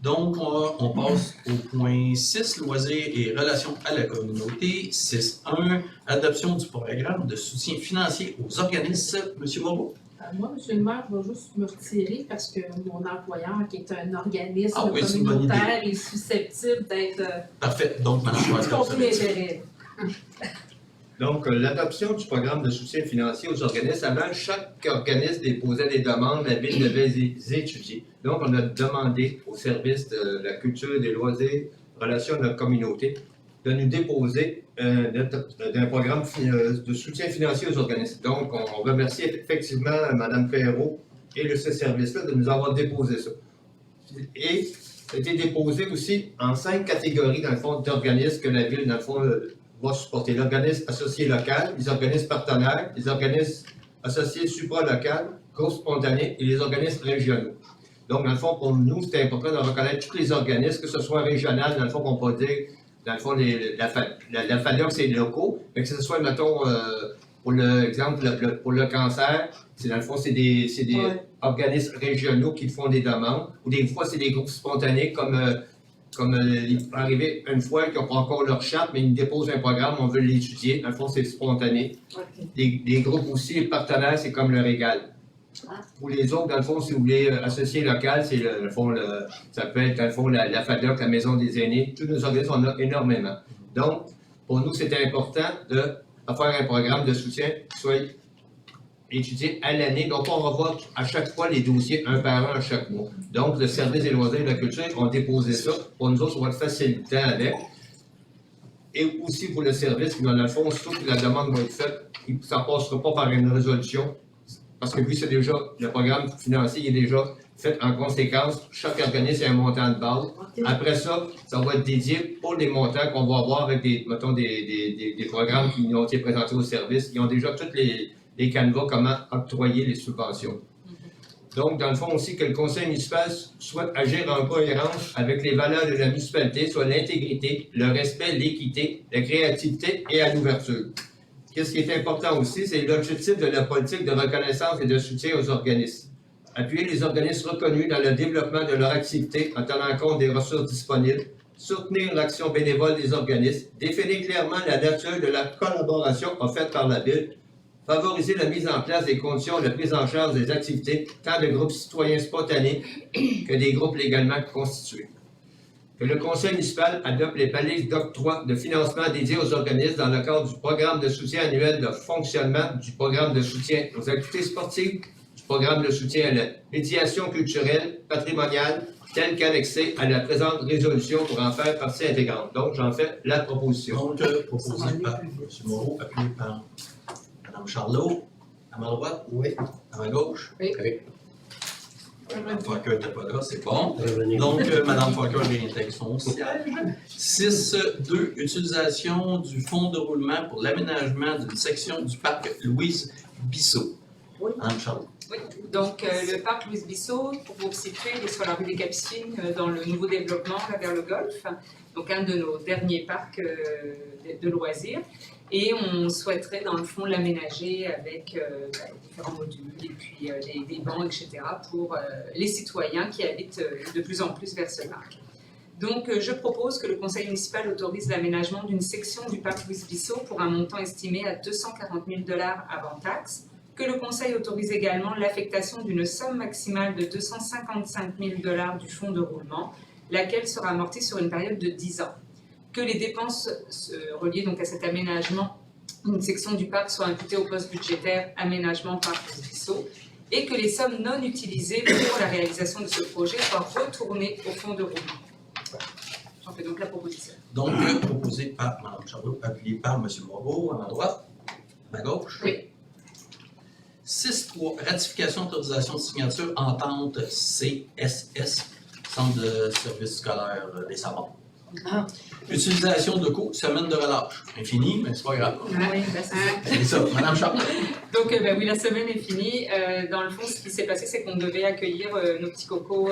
Donc, on passe au point 6, loisirs et relations à la communauté. 6.1, adoption du programme de soutien financier aux organismes. M. Moreau. Moi, M. le maire, je vais juste me retirer parce que mon employeur, qui est un organisme Ah oui, c'est une bonne communautaire, est susceptible d'être Parfait. Donc, Mme Schwartz, conflit d'intérêt. Donc, l'adoption du programme de soutien financier aux organismes, avant, chaque organisme déposait des demandes, la Ville devait les étudier. Donc, on a demandé au service de la culture, des loisirs, relations de la communauté, de nous déposer d'un programme de soutien financier aux organismes. Donc, on remercie effectivement Mme Perrault et ce service-là de nous avoir déposé ça. Et ça a été déposé aussi en 5 catégories, dans le fond, d'organismes que la Ville, dans le fond, va supporter. L'organisme associé local, les organismes partenaires, les organismes associés supra-local, groupes spontanés et les organismes régionaux. Donc, dans le fond, pour nous, c'était important de reconnaître tous les organismes, que ce soit régional, dans le fond, qu'on peut dire, dans le fond, la FADOC, c'est locaux, mais que ce soit, mettons, pour l'exemple, pour le cancer, c'est dans le fond, c'est des organismes régionaux qui font des demandes, ou des fois, c'est des groupes spontanés, comme il peut arriver une fois qu'ils n'ont pas encore leur charte, mais ils déposent un programme, on veut l'étudier. Dans le fond, c'est spontané. Des groupes aussi, les partenaires, c'est comme le Régal. Pour les autres, dans le fond, si vous voulez associer local, c'est dans le fond, ça peut être dans le fond la FADOC, la Maison des aînés. Tous nos organismes, on a énormément. Donc, pour nous, c'était important de faire un programme de soutien qui soit étudié à l'année. Donc, on revoit à chaque fois les dossiers un par un à chaque mois. Donc, le service des loisirs et de la culture ont déposé ça. Pour nous autres, on va être facilitant avec. Et aussi pour le service, dans le fond, surtout que la demande va être faite, ça ne passera pas par une résolution. Parce que vu c'est déjà, le programme financier est déjà fait en conséquence, chaque organisme a un montant de base. Après ça, ça va être dédié pour les montants qu'on va avoir avec des programmes qui ont été présentés au service. Ils ont déjà tous les canevas, comment octroyer les subventions. Donc, dans le fond aussi, que le conseil municipal souhaite agir en cohérence avec les valeurs de la municipalité, soit l'intégrité, le respect, l'équité, la créativité et à l'ouverture. Qu'est-ce qui est important aussi, c'est l'objectif de la politique de reconnaissance et de soutien aux organismes. Appuyer les organismes reconnus dans le développement de leur activité en tenant compte des ressources disponibles, soutenir l'action bénévole des organismes, définir clairement la nature de la collaboration offerte par la Ville, favoriser la mise en place des conditions de prise en charge des activités tant de groupes citoyens spontanés que des groupes légalement constitués. Que le conseil municipal adopte les balises d'octroi de financement dédiés aux organismes dans le cadre du programme de soutien annuel de fonctionnement, du programme de soutien aux activités sportives, du programme de soutien à la médiation culturelle, patrimoniale, tel qu'annexé à la présente résolution pour en faire partie intégrante. Donc, j'en fais la proposition. Donc, proposé par M. Moreau, appuyé par Mme Charlot. À ma droite? Oui. À ma gauche? Oui. Mme Fokker n'était pas là, c'est bon. Donc, Mme Fokker réintègre son siège. 6.2, utilisation du fonds de roulement pour l'aménagement d'une section du parc Louise Bissot. Mme Charles. Oui, donc le parc Louise Bissot, pour vous situer, il est sur la rue des Capucines, dans le nouveau développement là, vers le golfe, donc un de nos derniers parcs de loisirs. Et on souhaiterait, dans le fond, l'aménager avec différents modules et puis des bancs, etc., pour les citoyens qui habitent de plus en plus vers ce parc. Donc, je propose que le conseil municipal autorise l'aménagement d'une section du parc Louise Bissot pour un montant estimé à 240 000 $ avant taxe, que le conseil autorise également l'affectation d'une somme maximale de 255 000 $ du fonds de roulement, laquelle sera amortie sur une période de 10 ans. Que les dépenses reliées donc à cet aménagement d'une section du parc soient imputées au poste budgétaire aménagement parc Bissot et que les sommes non utilisées pour la réalisation de ce projet soient retournées au fonds de roulement. J'en fais donc la proposition. Donc, proposé par Mme Charlot, appuyé par M. Moreau, à ma droite, à ma gauche. Oui. 6.3, ratification d'autorisation de signature entente CSS, Centre de services scolaires des Savants. Ah. Utilisation de cours, semaine de relâche. Infini, mais c'est pas grave. Oui, ben c'est ça. C'est ça, Mme Charlot. Donc, ben oui, la semaine est finie. Dans le fond, ce qui s'est passé, c'est qu'on devait accueillir nos petits cocos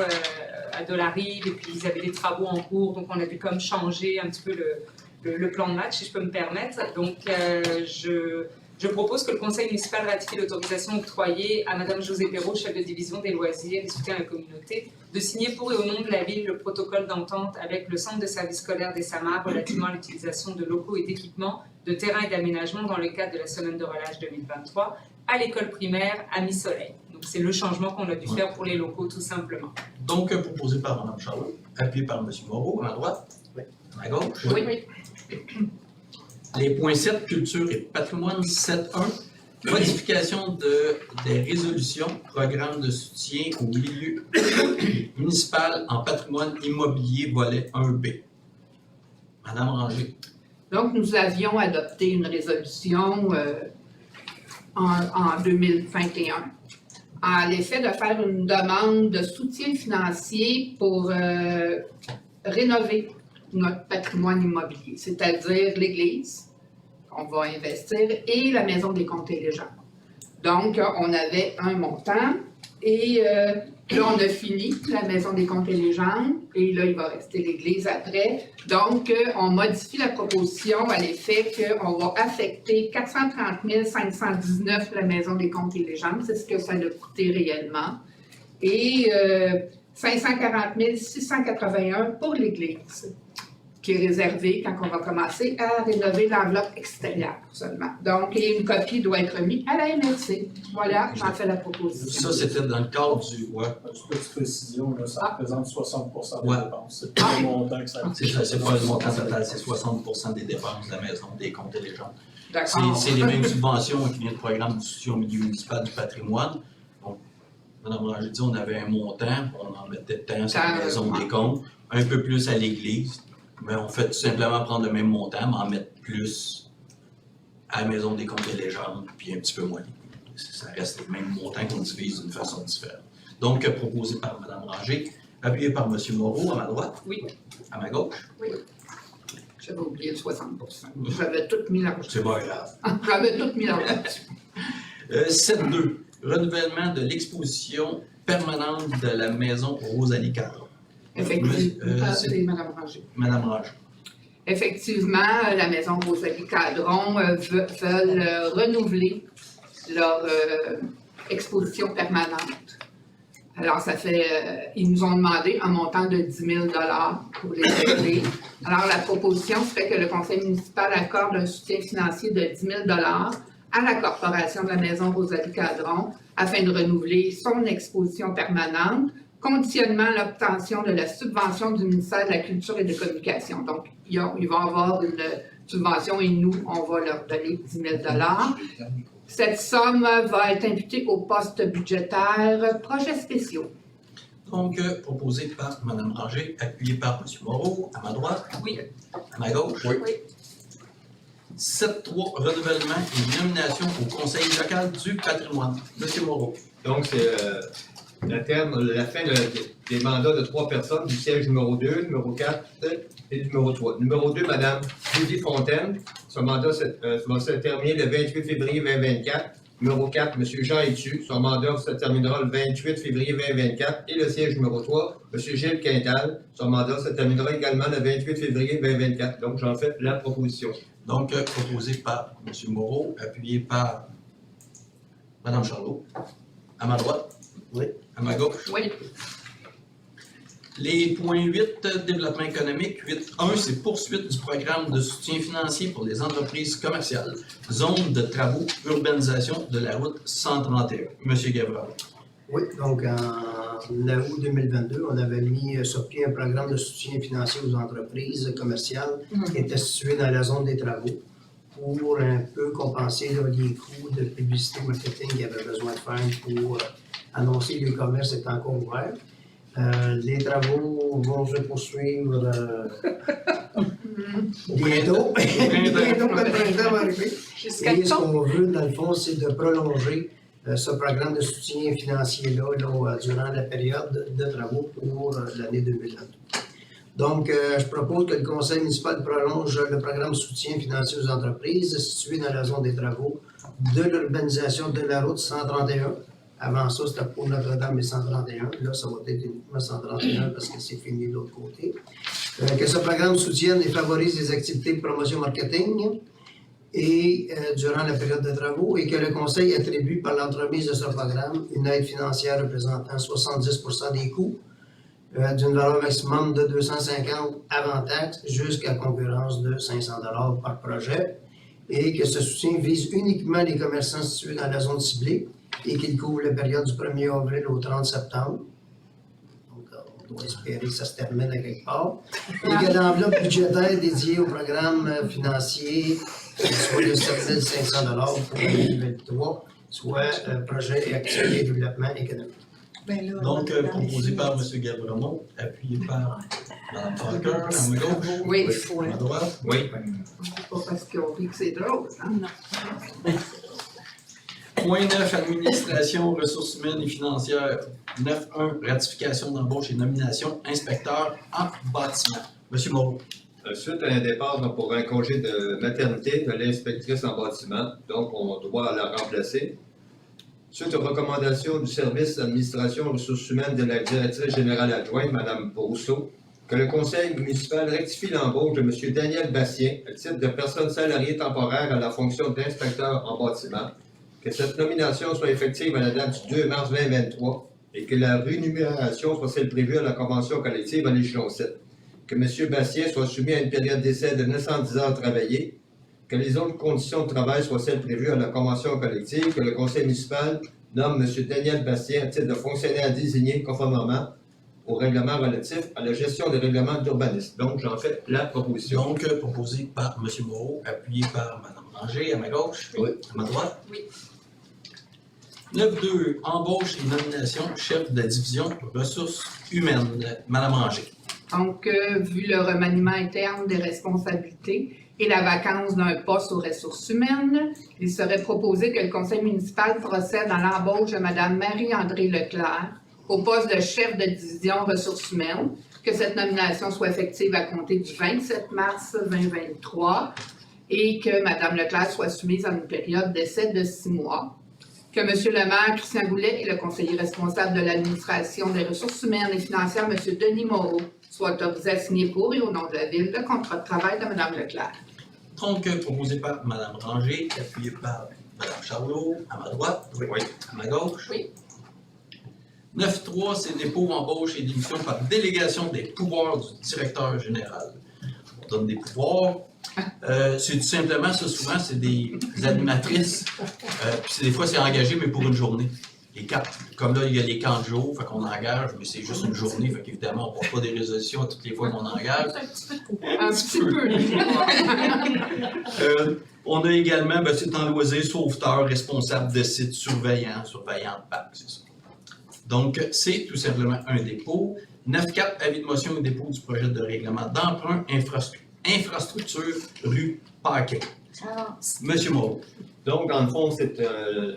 à de la rive, et puis ils avaient des travaux en cours, donc on a dû comme changer un petit peu le plan de match, si je peux me permettre. Donc, je propose que le conseil municipal ratifie l'autorisation octroyée à Mme Josée Perrault, chef de division des loisirs et soutien à la communauté, de signer pour et au nom de la ville le protocole d'entente avec le centre de services scolaires des Samars relativement à l'utilisation de locaux et d'équipements, de terrains et d'aménagements dans le cadre de la semaine de relâche 2023 à l'école primaire à Mi-Soleil. Donc c'est le changement qu'on a dû faire pour les locaux tout simplement. Donc, proposé par Mme Charlot, appuyé par M. Moreau, à ma droite, à ma gauche. Oui, oui. Les points 7, culture et patrimoine, 7.1, modification des résolutions, programme de soutien au milieu municipal en patrimoine immobilier, volet 1B. Madame Ranger. Donc, nous avions adopté une résolution en 2021 à l'effet de faire une demande de soutien financier pour rénover notre patrimoine immobilier, c'est-à-dire l'église qu'on va investir et la maison des comptes et légendes. Donc, on avait un montant et là, on a fini la maison des comptes et légendes et là, il va rester l'église après. Donc, on modifie la proposition à l'effet qu'on va affecter 430 519 la maison des comptes et légendes, c'est ce que ça a coûté réellement, et 540 681 pour l'église, qui est réservé quand on va commencer à rénover l'enveloppe extérieure seulement. Donc, et une copie doit être remise à la MRC. Voilà, j'en fais la proposition. Ça, c'était dans le cadre du... Ouais. Une petite précision, là, ça représente 60% des Ouais. dépenses. C'est pas le montant que ça C'est ça, c'est pas le montant total, c'est 60% des dépenses de la maison des comptes et légendes. D'accord. C'est les mêmes subventions qui viennent du programme du soutien au milieu municipal du patrimoine. Donc, Mme Ranger dit on avait un montant, on en mettait tant sur la maison des comptes, un peu plus à l'église. Mais on fait tout simplement prendre le même montant, mais en mettre plus à la maison des comptes et légendes, puis un petit peu moins. Ça reste le même montant qu'on divise d'une façon différente. Donc, proposé par Mme Ranger, appuyé par M. Moreau, à ma droite. Oui. À ma gauche. Oui. J'avais oublié le 60%. J'avais tout mis l'argent. C'est pas grave. J'avais tout mis l'argent. 7.2. Renouvellement de l'exposition permanente de la maison Rosalie Cadron. Effectivement, c'est Mme Ranger. Madame Ranger. Effectivement, la maison Rosalie Cadron veulent renouveler leur exposition permanente. Alors, ça fait, ils nous ont demandé un montant de 10 000 $ pour les aider. Alors, la proposition serait que le conseil municipal accorde un soutien financier de 10 000 $ à la corporation de la maison Rosalie Cadron afin de renouveler son exposition permanente, conditionnement à l'obtention de la subvention du ministère de la Culture et de la Communication. Donc, ils vont avoir une subvention et nous, on va leur donner 10 000 $. Cette somme va être imputée au poste budgétaire projets spéciaux. Donc, proposé par Mme Ranger, appuyé par M. Moreau, à ma droite. Oui. À ma gauche. Oui. 7.3. Renouvellement et nomination au conseil local du patrimoine. M. Moreau. Donc, c'est la fin des mandats de 3 personnes du siège numéro 2, numéro 4 et numéro 3. Numéro 2, Mme Judy Fontaine. Son mandat va se terminer le 28 février 2024. Numéro 4, M. Jean Etu. Son mandat se terminera le 28 février 2024. Et le siège numéro 3, M. Gilles Quintal. Son mandat se terminera également le 28 février 2024. Donc, j'en fais la proposition. Donc, proposé par M. Moreau, appuyé par Mme Charlot. À ma droite? Oui. À ma gauche? Oui. Les points 8, développement économique. 8.1, c'est poursuite du programme de soutien financier pour les entreprises commerciales. Zone de travaux, urbanisation de la route 131. Monsieur Gavron. Oui, donc en août 2022, on avait mis sur pied un programme de soutien financier aux entreprises commerciales qui était situé dans la zone des travaux pour un peu compenser là, les coûts de publicité marketing qu'il y avait besoin de faire pour annoncer que le commerce est encore ouvert. Les travaux vont se poursuivre bientôt. Bientôt, quand le printemps va arriver. Jusqu'à Et ce quand? qu'on veut, dans le fond, c'est de prolonger ce programme de soutien financier-là durant la période de travaux pour l'année 2022. Donc, je propose que le Conseil municipal prolonge le programme de soutien financier aux entreprises situé dans la zone des travaux de l'urbanisation de la route 131. Avant ça, c'était pour Notre-Dame et 131. Là, ça va être uniquement 131 parce que c'est fini de l'autre côté. Que ce programme soutienne et favorise les activités de promotion marketing et durant la période de travaux et que le Conseil attribue par l'entremise de ce programme une aide financière représentant 70% des coûts d'une valeur maximum de 250 avant taxe jusqu'à concurrence de 500 $ par projet et que ce soutien vise uniquement les commerçants situés dans la zone ciblée et qu'il couvre la période du 1er avril au 30 septembre. Donc, on doit espérer que ça se termine à quelque part. Et que l'enveloppe budgétaire dédiée au programme financier soit de 7 500 $ pour 2023, soit projet et activité de développement économique. Donc, proposé par M. Gavremont, appuyé par Mme Parker, à ma gauche. Oui, À ma droite. Oui. pas parce qu'on dit que c'est drôle, hein? Point 9, administration, ressources humaines et financières. 9.1, ratification d'embauche et nomination, inspecteur en bâtiment. Monsieur Moreau. Suite à un départ pour un congé de maternité de l'inspectrice en bâtiment, donc on doit la remplacer. Suite aux recommandations du service d'administration ressources humaines de la directrice générale adjointe, Mme Brousseau, que le conseil municipal rectifie l'embauche de M. Daniel Bastien à titre de personne salariée temporaire à la fonction d'inspecteur en bâtiment, que cette nomination soit effective à la date du 2 mars 2023 et que la rémunération soit celle prévue à la convention collective à l'échelon 7. Que M. Bastien soit soumis à une période d'essai de 910 heures travaillées, que les autres conditions de travail soient celles prévues à la convention collective, que le conseil municipal nomme M. Daniel Bastien à titre de fonctionnaire désigné conformément au règlement relatif à la gestion des règlements d'urbanisme. Donc, j'en fais la proposition. Donc, proposé par M. Moreau, appuyé par Mme Ranger, à ma gauche. Oui. À ma droite. Oui. 9.2, embauche et nomination, chef de la division ressources humaines. Mme Ranger. Donc, vu le remaniement interne des responsabilités et la vacance d'un poste aux ressources humaines, il serait proposé que le conseil municipal procède à l'embauche de Mme Marie-André Leclerc au poste de chef de division ressources humaines, que cette nomination soit effective à compter du 27 mars 2023 et que Mme Leclerc soit soumise à une période d'essai de 6 mois. Que M. le maire, Christian Goulet, et le conseiller responsable de l'administration des ressources humaines et financières, M. Denis Moreau, soient autorisés à signer pour et au nom de la Ville le contrat de travail de Mme Leclerc. Donc, proposé par Mme Ranger, appuyé par Mme Charlot, à ma droite. Oui. À ma gauche. Oui. 9.3, c'est dépôt, embauche et démission par délégation des pouvoirs du directeur général. On donne des pouvoirs. C'est tout simplement, ça, souvent, c'est des animatrices. Puis des fois, c'est engagé, mais pour une journée. Les camps, comme là, il y a les camps de jour, fait qu'on engage, mais c'est juste une journée, fait qu'évidemment, on ne passe pas des résolutions toutes les fois qu'on engage. Un petit peu. On a également, c'est en loisir, sauveteur, responsable de site, surveillant de parc, c'est ça. Donc, c'est tout simplement un dépôt. 9.4, avis de motion et dépôt du projet de règlement d'emprunt infrastructure rue Paquet. Monsieur Moreau. Donc, dans le fond, c'est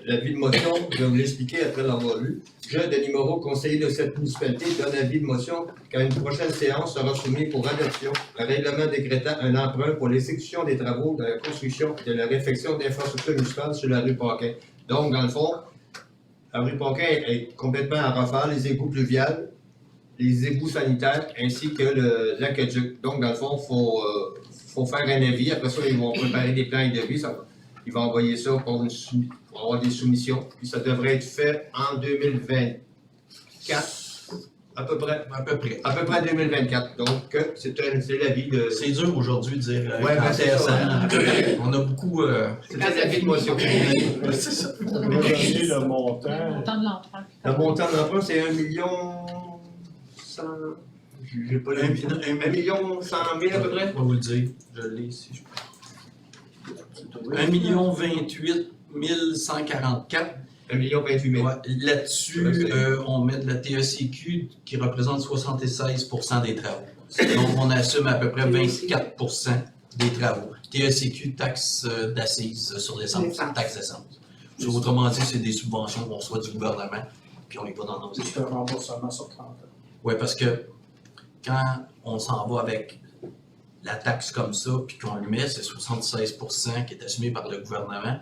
l'avis de motion. Je vais vous l'expliquer après l'avoir lu. Je, Denis Moreau, conseiller de cette municipalité, donne avis de motion qu'à une prochaine séance sera soumis pour adoption un règlement décrétant un emprunt pour l'exécution des travaux de la construction et de la réfection d'infrastructures municipales sur la rue Paquin. Donc, dans le fond, la rue Paquin est complètement à refaire, les égouts pluviales, les égouts sanitaires, ainsi que l'aqueduc. Donc, dans le fond, il faut faire un avis. Après ça, ils vont préparer des plans et devis. Ils vont envoyer ça pour avoir des soumissions. Puis ça devrait être fait en 2024, à peu près 2024. Donc, c'est l'avis de... C'est dur aujourd'hui de dire Ouais, quand c'est est-ce, ça. hein. On a beaucoup... C'est l'avis de motion. c'est ça. On va donner le montant. Le montant de l'emprunt. Le montant de l'emprunt, c'est 1 million 100... J'ai pas 1 million 100 000 à peu près. Je vais vous le dire. Je l'ai ici. 1 million 28 144. 1 million 28 000. Ouais, là-dessus, on met de la TECQ qui représente 76% des travaux. Donc, on assume à peu près 24% des travaux. TECQ, taxe d'assises sur l'essence, taxe d'essence. Autrement dit, c'est des subventions qu'on reçoit du gouvernement, puis on les va dans nos C'est un remboursement sur 30 ans. Oui, parce que quand on s'en va avec la taxe comme ça, puis qu'on lui met, c'est 76% qui est assumé par le gouvernement.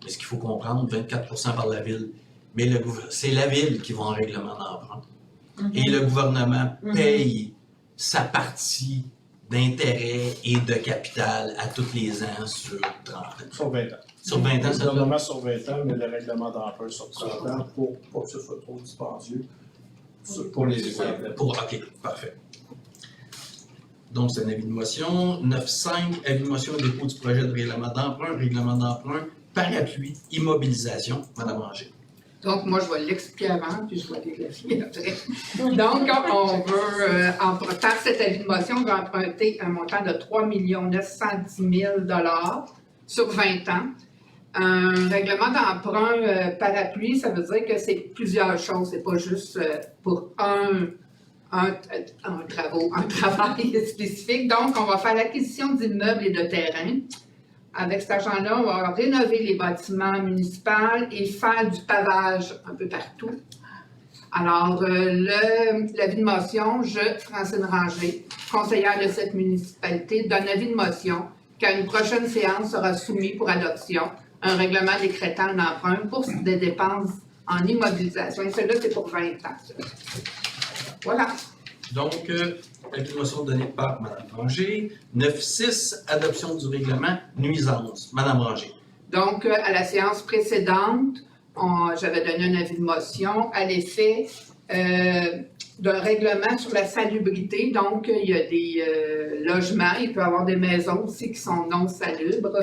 Mais ce qu'il faut comprendre, 24% par la ville. Mais c'est la ville qui va en règlement d'emprunt. Et le gouvernement paye sa partie d'intérêt et de capital à tous les ans sur 30 ans. Sur 20 ans. Sur 20 ans, Le ça fait... gouvernement sur 20 ans, mais le règlement d'emprunt sur 30 ans pour pas que ce soit trop dispendieux. Pour les OK, parfait. Donc, c'est un avis de motion. 9.5, avis de motion au dépôt du projet de règlement d'emprunt, parapluie, immobilisation. Madame Ranger. Donc, moi, je vais l'expliquer avant, puis je vais déclarer après. Donc, on veut, par cet avis de motion, on veut emprunter un montant de 3 910 000 sur 20 ans. Un règlement d'emprunt parapluie, ça veut dire que c'est plusieurs choses. C'est pas juste pour un travail spécifique. Donc, on va faire l'acquisition d'immeubles et de terrains. Avec cet argent-là, on va rénover les bâtiments municipaux et faire du pavage un peu partout. Alors, l'avis de motion, je, Francine Ranger, conseillère de cette municipalité, donne avis de motion qu'à une prochaine séance sera soumis pour adoption un règlement décrétant un emprunt pour des dépenses en immobilisation. Et celui-là, c'est pour 20 ans. Voilà. Donc, avis de motion donné par Mme Ranger. 9.6, adoption du règlement nuisance. Mme Ranger. Donc, à la séance précédente, j'avais donné un avis de motion à l'effet d'un règlement sur la salubrité. Donc, il y a des logements, il peut y avoir des maisons aussi qui sont non salubres,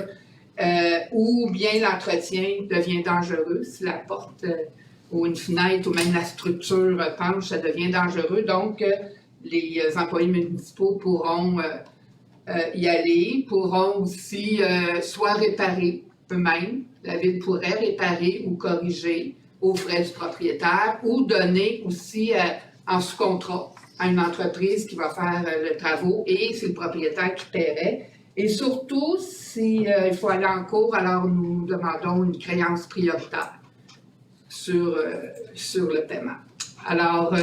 ou bien l'entretien devient dangereux si la porte ou une fenêtre ou même la structure penche, ça devient dangereux. Donc, les employés municipaux pourront y aller, pourront aussi soit réparer eux-mêmes, la ville pourrait réparer ou corriger aux frais du propriétaire ou donner aussi en sous-contrat à une entreprise qui va faire les travaux et c'est le propriétaire qui paierait. Et surtout, s'il faut aller en cours, alors nous demandons une créance prioritaire sur le paiement. Alors,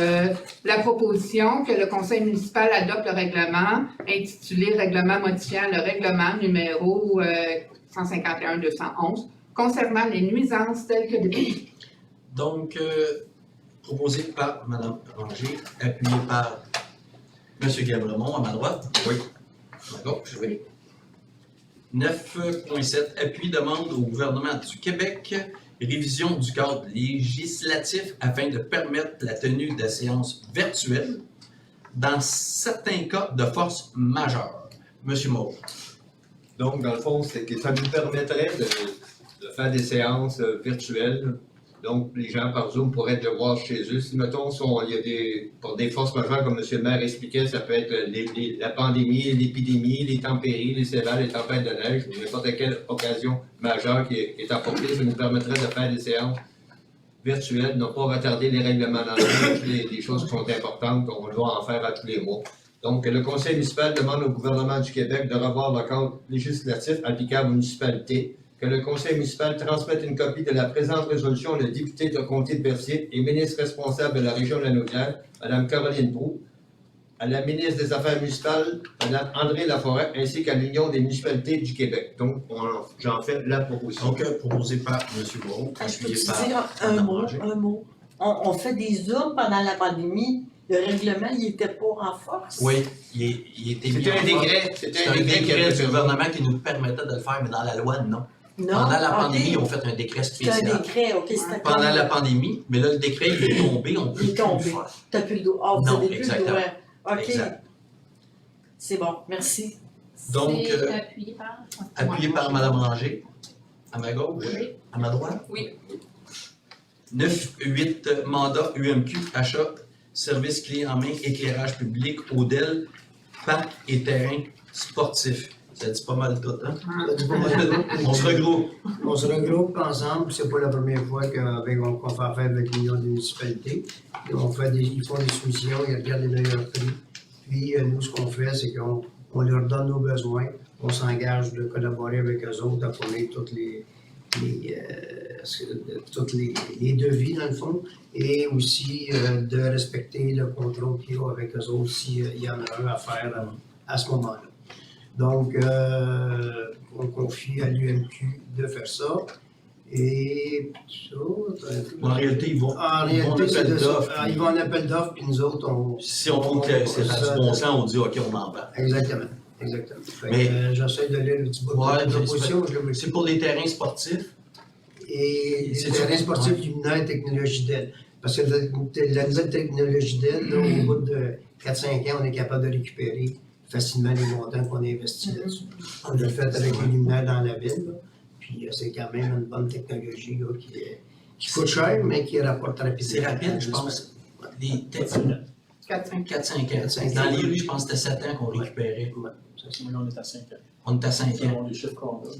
la proposition que le conseil municipal adopte le règlement intitulé « Règlement modifiant le règlement numéro 151-211 concernant les nuisances telles que définies. » Donc, proposé par Mme Ranger, appuyé par M. Gabremont à ma droite. Oui. À ma gauche, oui. 9.7, appui demande au gouvernement du Québec, révision du cadre législatif afin de permettre la tenue de séances virtuelles dans certains cas de force majeure. Monsieur Moreau. Donc, dans le fond, c'est que ça nous permettrait de faire des séances virtuelles. Donc, les gens par Zoom pourraient le voir chez eux. Si, mettons, il y a pour des forces majeures, comme M. le maire expliquait, ça peut être la pandémie, l'épidémie, les tempéries, les sévères, les tempêtes de neige, ou n'importe quelle occasion majeure qui est apportée. Ça nous permettrait de faire des séances virtuelles, ne pas retarder les règlements d'emprunt, des choses qui sont importantes, qu'on doit en faire à tous les mois. Donc, le Conseil municipal demande au gouvernement du Québec de revoir le cadre législatif applicable aux municipalités, que le Conseil municipal transmette une copie de la présente résolution au député de comté de Berthier et ministre responsable de la région de la Naudière, Mme Caroline Proulx, à la ministre des Affaires municipales, Mme André Laforêt, ainsi qu'à l'Union des municipalités du Québec. Donc, j'en fais la proposition. Donc, proposé par M. Gros, Je appuyé peux-tu par dire Mme Ranger. un mot? On fait des zooms pendant la pandémie. Le règlement, il n'était pas en force. Oui, il était mis C'était en un force. décret. C'est un décret du gouvernement qui nous permettait de le faire, mais dans la loi, non. Non? Pendant la Ok. pandémie, ils ont fait un décret C'est un spécial. décret, OK, c'était Pendant comme- la pandémie, mais là, le décret, il est tombé, on peut Il est plus tombé. le faire. T'as plus le droit. Ah, vous Non, avez plus le exactement. droit. OK. Exact. C'est bon, merci. Donc, C'est appuyé par... Appuyé par Mme Ranger, à ma gauche, Oui. à ma droite. Oui. 9-8 mandat UMQ, achat, service clé en main, éclairage public, hôtel, parc et terrain sportif. Ça dit pas mal tout, hein? Ça dit pas mal. On se regroupe. On se regroupe ensemble, c'est pas la première fois qu'on fait affaire avec l'Union des municipalités. Ils font des soumissions, ils regardent les meilleurs prix. Puis nous, ce qu'on fait, c'est qu'on leur donne nos besoins, on s'engage de collaborer avec eux autres à fournir toutes les devis, dans le fond, et aussi de respecter le contrôle qu'il y a avec eux autres s'il y en a un à faire à ce moment-là. Donc, on confie à l'UMQ de faire ça. Et En réalité, ils vont en ils vont en réalité, c'est appel de ça. d'offres. Ils vont en appel d'offres, puis nous autres, Si on trouve que c'est du bon sens, on dit OK, on en parle. Exactement. Exactement. Fait que, Mais- j'essaie de lire le petit bout de Ouais, la mais proposition. Je le C'est pour les terrains sportifs. Et C'est le terrain ça. sportif Ouais. luminaire technologie d'aide. Parce que la nouvelle technologie d'aide, là, au bout de 4-5 ans, on est capable de récupérer facilement les montants qu'on a investis là-dessus. On l'a fait avec les luminaires dans la ville. Là. Puis c'est quand même une bonne technologie là, qui coûte cher, mais qui rapporte rapidement. C'est rapide, je pense. Les 4-5 4-5 ans. 4-5 Dans ans. les rues, je pense que c'était 7 ans qu'on récupérait. Oui, on est à 5 ans. On est à 5 ans. Selon les chiffres qu'on a.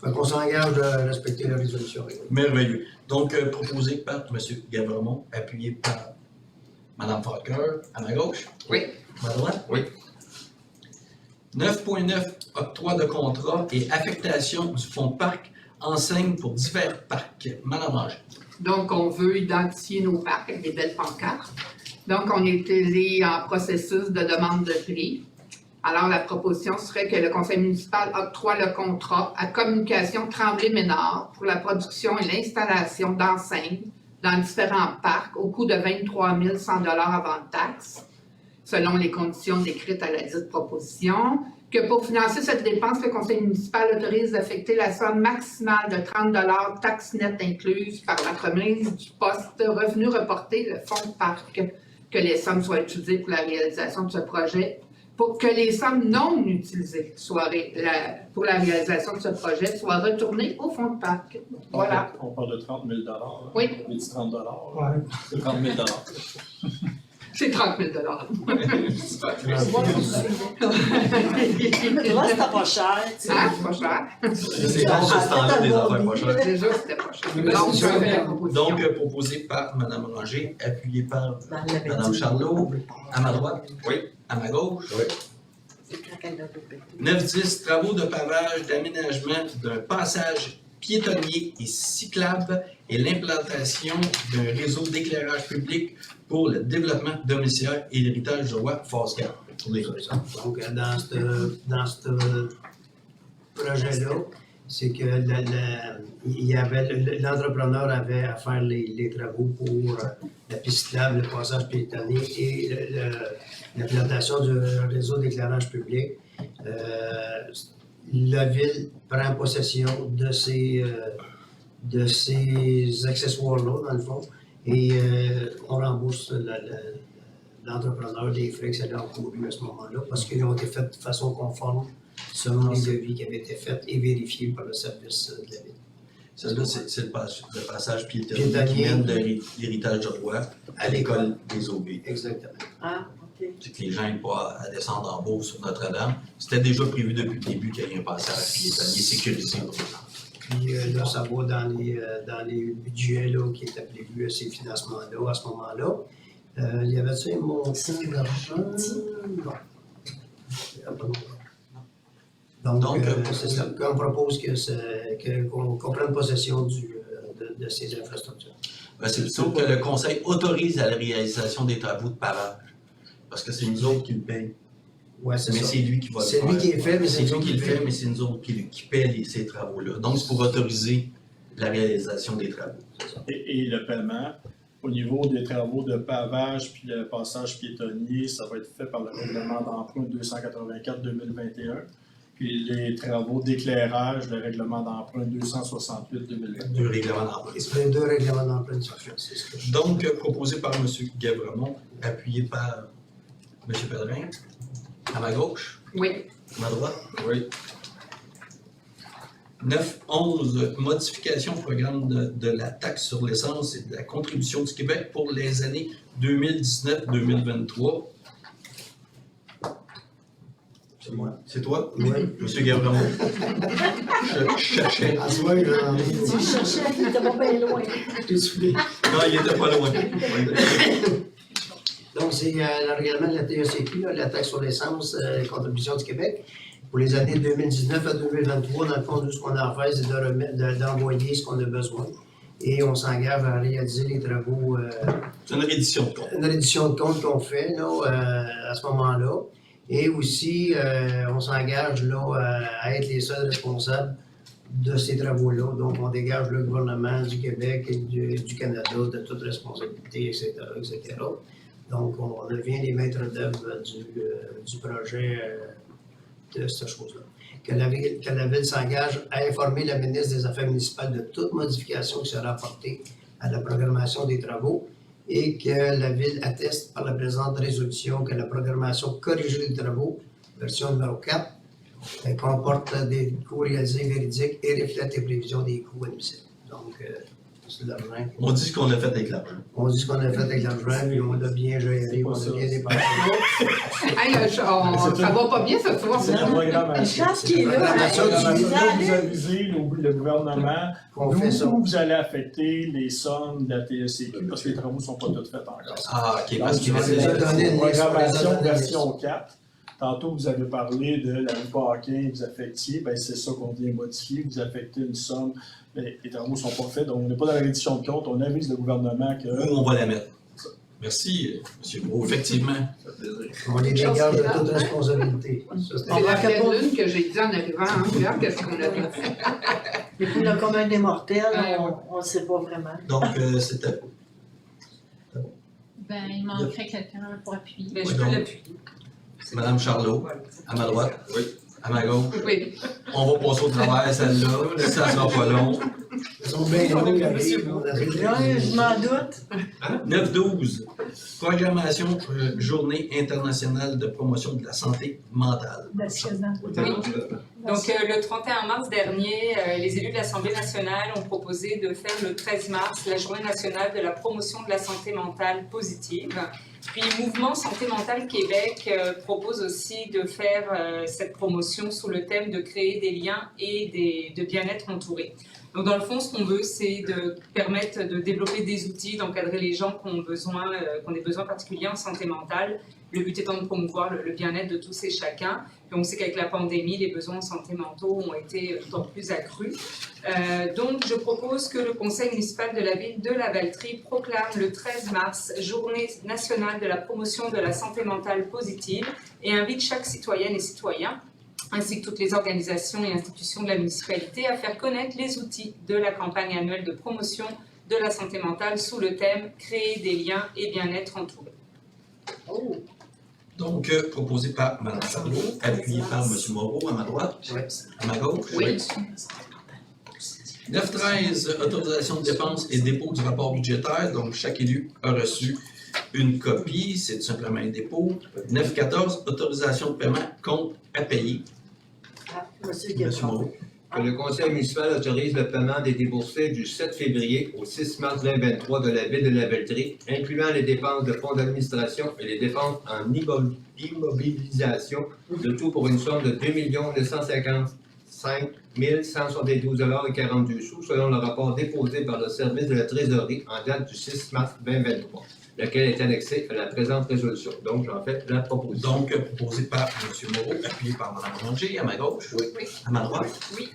Fait qu'on s'engage de respecter la résolution. Merveilleux. Donc, proposé par M. Gavremont, appuyé par Mme Falker, à ma gauche. Oui. À ma droite. Oui. 9.9, octroi de contrat et affectation du fonds parc enseigne pour divers parcs. Mme Ranger. Donc, on veut identifier nos parcs avec des belles pancartes. Donc, on est allé en processus de demande de prix. Alors, la proposition serait que le conseil municipal octroie le contrat à Communication Tremblay-Ménard pour la production et l'installation d'enseignes dans différents parcs au coût de 23 100 $ avant taxe, selon les conditions décrites à la dite proposition, que pour financer cette dépense, le conseil municipal autorise d'affecter la somme maximale de 30 $, taxe nette incluse par l'entremise du poste revenu reporté, le fonds de parc, que les sommes soient utilisées pour la réalisation de ce projet, pour que les sommes non utilisées pour la réalisation de ce projet soient retournées au fonds de parc. Voilà. On parle de 30 000 hein? Oui. Les 30 Ouais. C'est 30 000 C'est 30 000 $. Là, c'était pas cher, tu sais. Ah, c'est pas cher. C'est dans ce temps-là des affaires pas chères. Déjà, c'était pas cher. Donc, je fais la proposition. Donc, proposé par Mme Ranger, appuyé par Ben, elle l'avait Mme dit. Charlot, à ma droite. Oui. À ma gauche. C'est quand elle l'a répété. 9-10, travaux de pavage, d'aménagement d'un passage piétonnier et cyclable et l'implantation d'un réseau d'éclairage public pour le développement domiciliaire et l'héritage du roi phase 4. Pour les autres. Donc, dans ce projet-là, c'est que l'entrepreneur avait à faire les travaux pour la piste cyclable, le passage piétonnier et l'implantation du réseau d'éclairage public. La ville prend possession de ces accessoires-là, dans le fond, et on rembourse l'entrepreneur des frais que ça a encouru à ce moment-là, parce qu'ils ont été faits de façon conforme selon les devis qui avaient été faits et vérifiés par le service de la ville. Celle-là, c'est le passage piétonnier Piétonnier. qui mène de l'héritage du roi à l'école des Aubés. Exactement. Ah, OK. C'est que les gens n'aient pas à descendre en bas sur Notre-Dame. C'était déjà prévu depuis le début qu'il y ait un passage piétonnier sécurisé pour les gens. Puis là, ça va dans les budgets là, qui étaient prévus à ces financements-là à ce moment-là. Il y avait-tu un montant d'argent? Non. Il y a pas de montant. Donc, c'est ça. On propose qu'on prenne possession de ces infrastructures. Ben, c'est plutôt que le conseil autorise à la réalisation des travaux de pavage. Parce que c'est nous autres qui le payons. Ouais, c'est Mais ça. c'est lui qui va le C'est faire. lui qui est fait, mais C'est c'est lui nous qui le fait, fait. mais c'est nous autres qui paie ces travaux-là. Donc, c'est pour autoriser la réalisation des travaux. Et le paiement, au niveau des travaux de pavage puis le passage piétonnier, ça va être fait par le règlement d'emprunt 284-2021. Puis les travaux d'éclairage, le règlement d'emprunt 268-2022. Du règlement d'emprunt. C'est les deux règlements d'emprunt de c'est ce que je... Donc, proposé par M. Gabremont, appuyé par M. Pellerin. À ma gauche, Oui. à ma droite. Oui. 9.11, modification au programme de la taxe sur l'essence et de la contribution du Québec pour les années 2019-2023. C'est moi. C'est toi? Oui. M. Gabremont. Je cherchais. À ce moment, Tu cherchais, il était pas bien loin. j'ai soufflé. Non, il était pas loin. Donc, c'est le règlement de la TECQ, là, la taxe sur l'essence et contribution du Québec. Pour les années 2019 à 2023, dans le fond, nous, ce qu'on a à faire, c'est d'envoyer ce qu'on a besoin. Et on s'engage à réaliser les travaux. C'est une reddition de compte. Une reddition de compte qu'on fait là, à ce moment-là. Et aussi, on s'engage là, à être les seuls responsables de ces travaux-là. Donc, on dégage le gouvernement du Québec et du Canada de toute responsabilité, etc., etc. Donc, on devient les maîtres d'œuvre du projet de cette chose-là. Que la Ville s'engage à informer la ministre des Affaires municipales de toute modification qui sera apportée à la programmation des travaux et que la Ville atteste par la présente résolution que la programmation corrigée des travaux, version numéro 4, comporte des coûts réalisés véridiques et reflète les prévisions des coûts admissibles. Donc, c'est de l'argent. On dit ce qu'on a fait avec l'argent. On dit ce qu'on a fait avec l'argent, puis on l'a bien géré, on l'a bien dépensé. Hey, ça va pas bien ce soir. C'est la Une programmation. chance qu'il est là. Programmation hein, du- il nous Là, a vous allé. avisez le gouvernement On fait ça. d'où vous allez affecter les sommes de la TECQ parce que les travaux ne sont pas tous faits encore. Ah, OK, Donc, parce qu'il on les a restait... donné une liste, programmation on les a donné une version 4. Tantôt, vous avez parlé de la rue Paquin, vous affectiez, ben c'est ça qu'on vient modifier, vous affectez une somme, mais les travaux ne sont pas faits, donc on n'est pas dans la reddition de compte, on avise le gouvernement que... Où on va la mettre. Merci, M. Gros. Effectivement, ça fait plaisir. On les dégage de toute responsabilité. Ça, C'est c'était- la pleine lune que j'ai dit en arrivant. Hein. Regarde qu'est-ce qu'on a dit. Et puis le commun des mortels, Ouais, on ne sait pas vraiment. Donc, c'était... Ben, il manquerait quelqu'un pour appuyer. Ben, je Oui, peux donc. l'appuyer. Mme Charlot, à ma droite. Oui. À ma gauche. Oui. On va passer au travail, celle-là. Ça sera pas long. Ils sont bien longs, ils arrivent, on arrive. Oui, je m'en doute. 9-12. Programmation Journée internationale de promotion de la santé mentale. Oui. Donc, le 31 mars dernier, les élus de l'Assemblée nationale ont proposé de faire le 13 mars la Journée nationale de la promotion de la santé mentale positive. Puis, Mouvement Santé mentale Québec propose aussi de faire cette promotion sous le thème de créer des liens et de bien-être entouré. Donc, dans le fond, ce qu'on veut, c'est de permettre de développer des outils, d'encadrer les gens qui ont des besoins particuliers en santé mentale. Le but étant de promouvoir le bien-être de tous et chacun. Puis on sait qu'avec la pandémie, les besoins en santé mentaux ont été d'autant plus accrus. Donc, je propose que le Conseil municipal de la ville de Lavaltrie proclame le 13 mars Journée nationale de la promotion de la santé mentale positive et invite chaque citoyenne et citoyen ainsi que toutes les organisations et institutions de la municipalité à faire connaître les outils de la campagne annuelle de promotion de la santé mentale sous le thème « Créer des liens et bien-être entouré ». Donc, proposé par Mme Charlot, appuyé par M. Moreau, à ma droite. Oui. À ma gauche. Oui. 9-13, autorisation de dépenses et dépôt du rapport budgétaire. Donc, chaque élu a reçu une copie. C'est tout simplement un dépôt. 9-14, autorisation de paiement, compte à payer. Ah, monsieur M. Guérin. Moreau. Que le Conseil municipal autorise le paiement des déboursés du 7 février au 6 mars 2023 de la Ville de Lavaltrie, incluant les dépenses de fonds d'administration et les dépenses en immobilisation, le tout pour une somme de 2 955 172,42 $, selon le rapport déposé par le service de la trésorerie en date du 6 mars 2023. laquelle est annexée à la présente résolution. Donc, j'en fais la proposition. Donc, proposé par M. Moreau, appuyé par Mme Ranger, à ma gauche. Oui. Oui. À ma droite. Oui.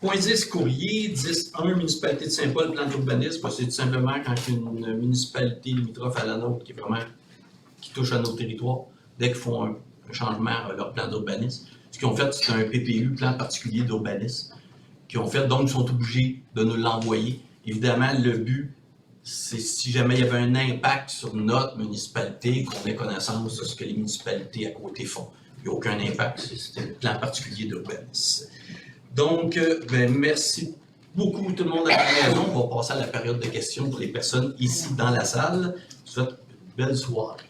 Point 10, courrier. 10.1, municipalité de Saint-Paul, plan d'urbanisme. C'est tout simplement quand une municipalité limitrophe à la nôtre qui touche à nos territoires, dès qu'ils font un changement à leur plan d'urbanisme, ce qu'ils ont fait, c'est un PPU, plan particulier d'urbanisme, qu'ils ont fait, donc ils sont obligés de nous l'envoyer. Évidemment, le but, c'est si jamais il y avait un impact sur notre municipalité, qu'on ait connaissance de ce que les municipalités à côté font. Il n'y a aucun impact, c'est un plan particulier d'urbanisme. Donc, merci beaucoup tout le monde à la maison. On va passer à la période de questions pour les personnes ici dans la salle. Je vous souhaite une belle soirée.